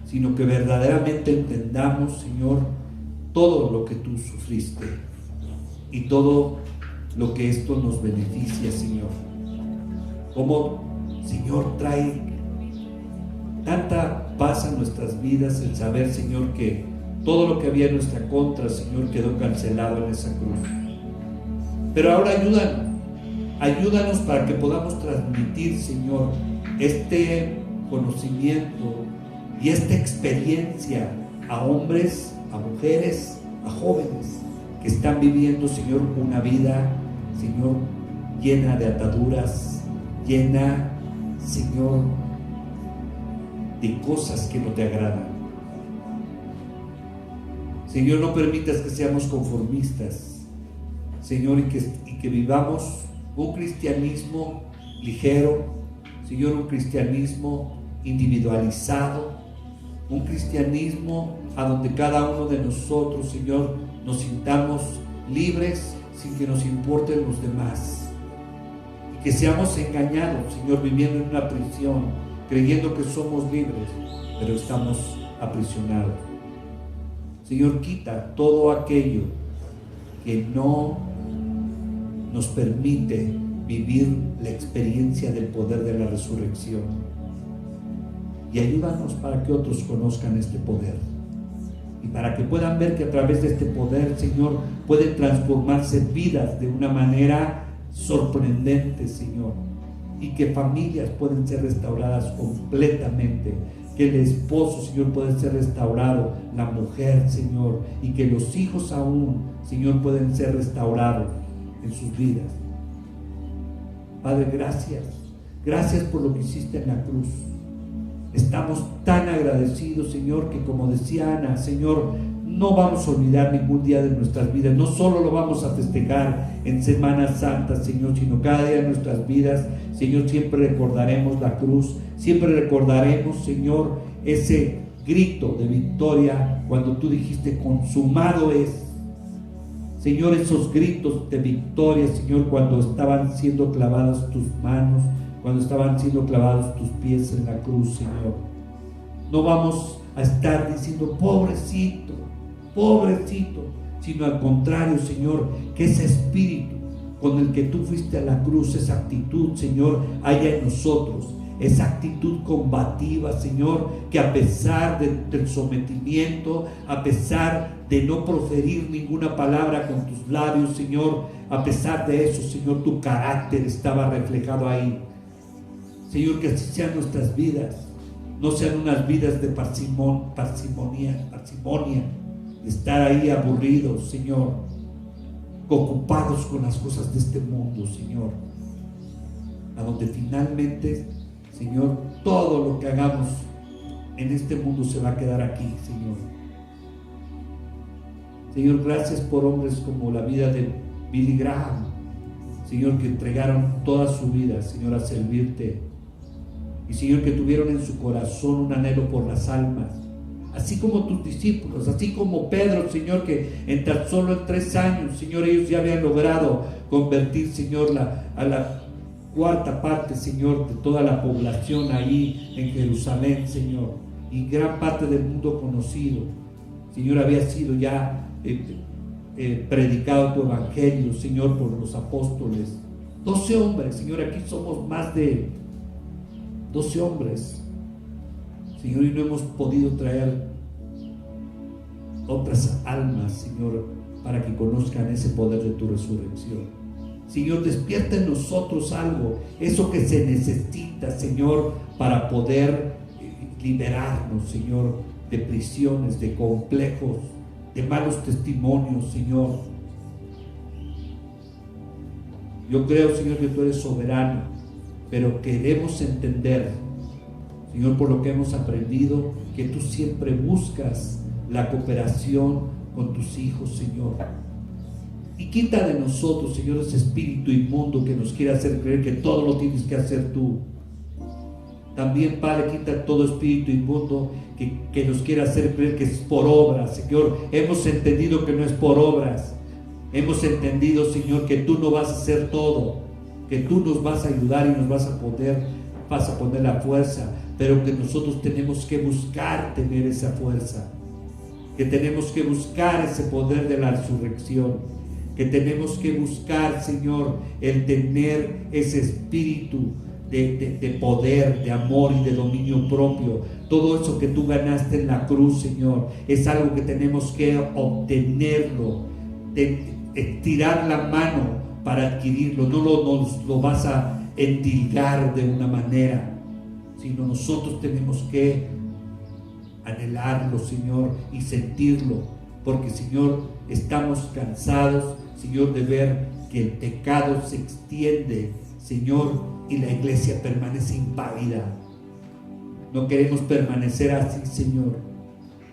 sino que verdaderamente entendamos, Señor, todo lo que tú sufriste y todo lo que esto nos beneficia, Señor. Como, Señor, trae tanta paz a nuestras vidas el saber, Señor, que todo lo que había en nuestra contra, Señor, quedó cancelado en esa cruz. Pero ahora ayúdanos para que podamos transmitir, Señor, este conocimiento y esta experiencia a hombres, a mujeres, a jóvenes que están viviendo, Señor, una vida, Señor, llena de ataduras, llena, Señor, de cosas que no te agradan. Señor, no permitas que seamos conformistas, Señor, y que vivamos un cristianismo ligero, Señor, un cristianismo individualizado, un cristianismo a donde cada uno de nosotros, Señor, nos sintamos libres sin que nos importen los demás, y que seamos engañados, Señor, viviendo en una prisión, creyendo que somos libres, pero estamos aprisionados. Señor, quita todo aquello que no nos permite vivir la experiencia del poder de la resurrección, y ayúdanos para que otros conozcan este poder y para que puedan ver que a través de este poder, Señor, pueden transformarse vidas de una manera sorprendente, Señor, y que familias pueden ser restauradas completamente, que el esposo, Señor, puede ser restaurado, la mujer, Señor, y que los hijos aún, Señor, pueden ser restaurados en sus vidas. Padre, gracias por lo que hiciste en la cruz. Estamos tan agradecidos, Señor, que como decía Ana, Señor, no vamos a olvidar ningún día de nuestras vidas. No solo lo vamos a festejar en Semana Santa, Señor, sino cada día de nuestras vidas, Señor, siempre recordaremos la cruz, siempre recordaremos, Señor, ese grito de victoria cuando tú dijiste consumado es. Señor, esos gritos de victoria, Señor, cuando estaban siendo clavadas tus manos, cuando estaban siendo clavados tus pies en la cruz, Señor. No vamos a estar diciendo pobrecito, pobrecito, sino al contrario, Señor, que ese espíritu con el que tú fuiste a la cruz, esa actitud, Señor, haya en nosotros, esa actitud combativa, Señor, que a pesar del sometimiento, a pesar de no proferir ninguna palabra con tus labios, Señor, a pesar de eso, Señor, tu carácter estaba reflejado ahí. Señor, que así sean nuestras vidas, no sean unas vidas de parsimonia, de estar ahí aburridos, Señor, ocupados con las cosas de este mundo, Señor, a donde finalmente, Señor, todo lo que hagamos en este mundo se va a quedar aquí, Señor. Señor, gracias por hombres como la vida de Billy Graham, Señor, que entregaron toda su vida, Señor, a servirte. Y Señor, que tuvieron en su corazón un anhelo por las almas, así como tus discípulos, así como Pedro, Señor, que en tan solo 3 años, Señor, ellos ya habían logrado convertir, Señor, cuarta parte, Señor, de toda la población ahí en Jerusalén, Señor, y gran parte del mundo conocido, Señor, había sido ya predicado tu evangelio, Señor, por los apóstoles. 12 hombres, Señor, aquí somos más de 12 hombres, Señor, y no hemos podido traer otras almas, Señor, para que conozcan ese poder de tu resurrección. Señor, despierta en nosotros algo, eso que se necesita, Señor, para poder liberarnos, Señor, de prisiones, de complejos, de malos testimonios, Señor. Yo creo, Señor, que tú eres soberano, pero queremos entender, Señor, por lo que hemos aprendido, que tú siempre buscas la cooperación con tus hijos, Señor. Y quita de nosotros, Señor, ese espíritu inmundo que nos quiere hacer creer que todo lo tienes que hacer tú. También, Padre, quita todo espíritu inmundo que nos quiere hacer creer que es por obras, Señor. Hemos entendido que no es por obras. Hemos entendido, Señor, que tú no vas a hacer todo, que tú nos vas a ayudar y nos vas a poner la fuerza, pero que nosotros tenemos que buscar tener esa fuerza, que tenemos que buscar ese poder de la resurrección, que tenemos que buscar, Señor, el tener ese espíritu de poder, de amor y de dominio propio. Todo eso que tú ganaste en la cruz, Señor, es algo que tenemos que obtenerlo, estirar la mano para adquirirlo. No nos lo vas a endilgar de una manera, sino nosotros tenemos que anhelarlo, Señor, y sentirlo, porque, Señor, estamos cansados, Señor, de ver que el pecado se extiende, Señor, y la iglesia permanece impávida. No queremos permanecer así, Señor,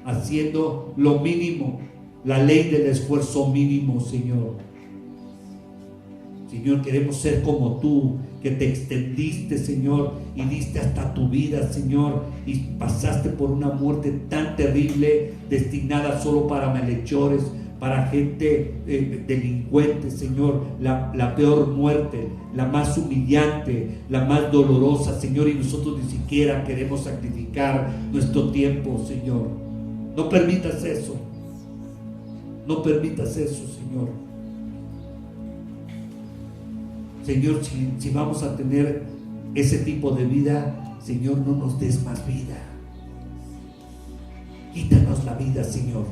haciendo lo mínimo, la ley del esfuerzo mínimo, Señor. Señor, queremos ser como tú, que te extendiste, Señor, y diste hasta tu vida, Señor, y pasaste por una muerte tan terrible, destinada solo para malhechores, para gente delincuente, Señor, la peor muerte, la más humillante, la más dolorosa, Señor, y nosotros ni siquiera queremos sacrificar nuestro tiempo, Señor. No permitas eso, no permitas eso, Señor. Señor, si vamos a tener ese tipo de vida, Señor, no nos des más vida. Quítanos la vida, Señor.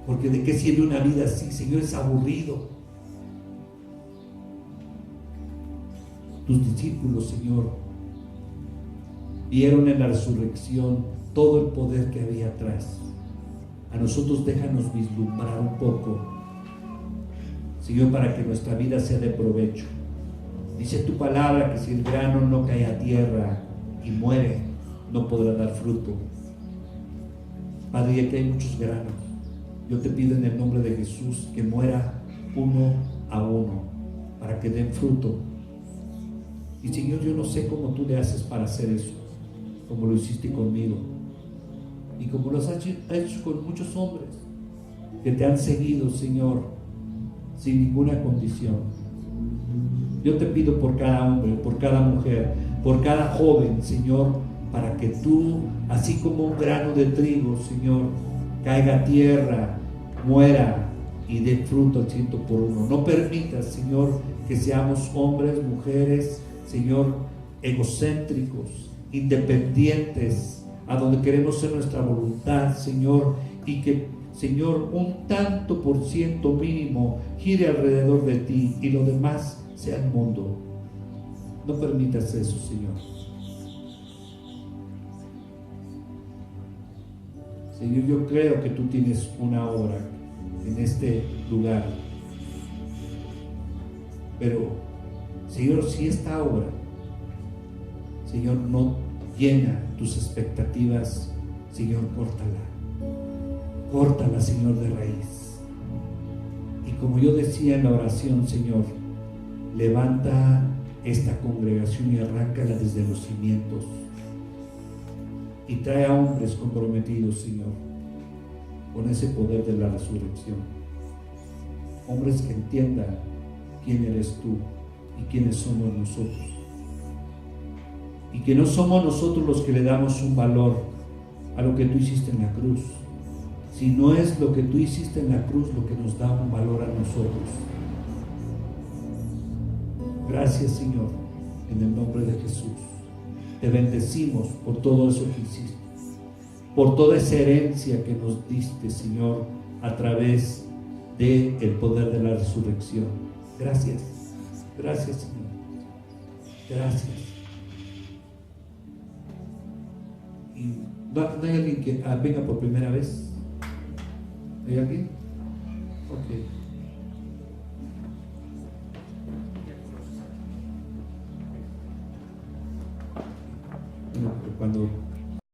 Porque ¿de qué sirve una vida así, Señor? Es aburrido. Tus discípulos, Señor, vieron en la resurrección todo el poder que había atrás. A nosotros déjanos vislumbrar un poco, Señor, para que nuestra vida sea de provecho. Dice tu palabra que si el grano no cae a tierra y muere, no podrá dar fruto. Padre, ya que hay muchos granos, yo te pido en el nombre de Jesús que muera uno a uno para que den fruto. Y, Señor, yo no sé cómo tú le haces para hacer eso, como lo hiciste conmigo y como lo has hecho con muchos hombres que te han seguido, Señor, sin ninguna condición. Yo te pido por cada hombre, por cada mujer, por cada joven, Señor, para que tú, así como un grano de trigo, Señor, caiga a tierra, muera y dé fruto al 100 por uno. No permitas, Señor, que seamos hombres, mujeres, Señor, egocéntricos, independientes, a donde queremos ser nuestra voluntad, Señor, y que, Señor, un tanto por ciento mínimo gire alrededor de ti y lo demás sea el mundo. No permitas eso, Señor. Señor, yo creo que tú tienes una obra en este lugar, pero, Señor, si esta obra, Señor, no llena tus expectativas, Señor, córtala, Señor, de raíz. Y como yo decía en la oración, Señor, levanta esta congregación y arráncala desde los cimientos. Y trae a hombres comprometidos, Señor, con ese poder de la resurrección. Hombres que entiendan quién eres tú y quiénes somos nosotros. Y que no somos nosotros los que le damos un valor a lo que tú hiciste en la cruz, sino es lo que tú hiciste en la cruz lo que nos da un valor a nosotros. Gracias, Señor, en el nombre de Jesús. Te bendecimos por todo eso que hiciste, por toda esa herencia que nos diste, Señor, a través del poder de la resurrección. Gracias, gracias, Señor. Gracias. Y ¿no hay alguien que venga por primera vez? ¿Hay alguien? Ok. Bueno, cuando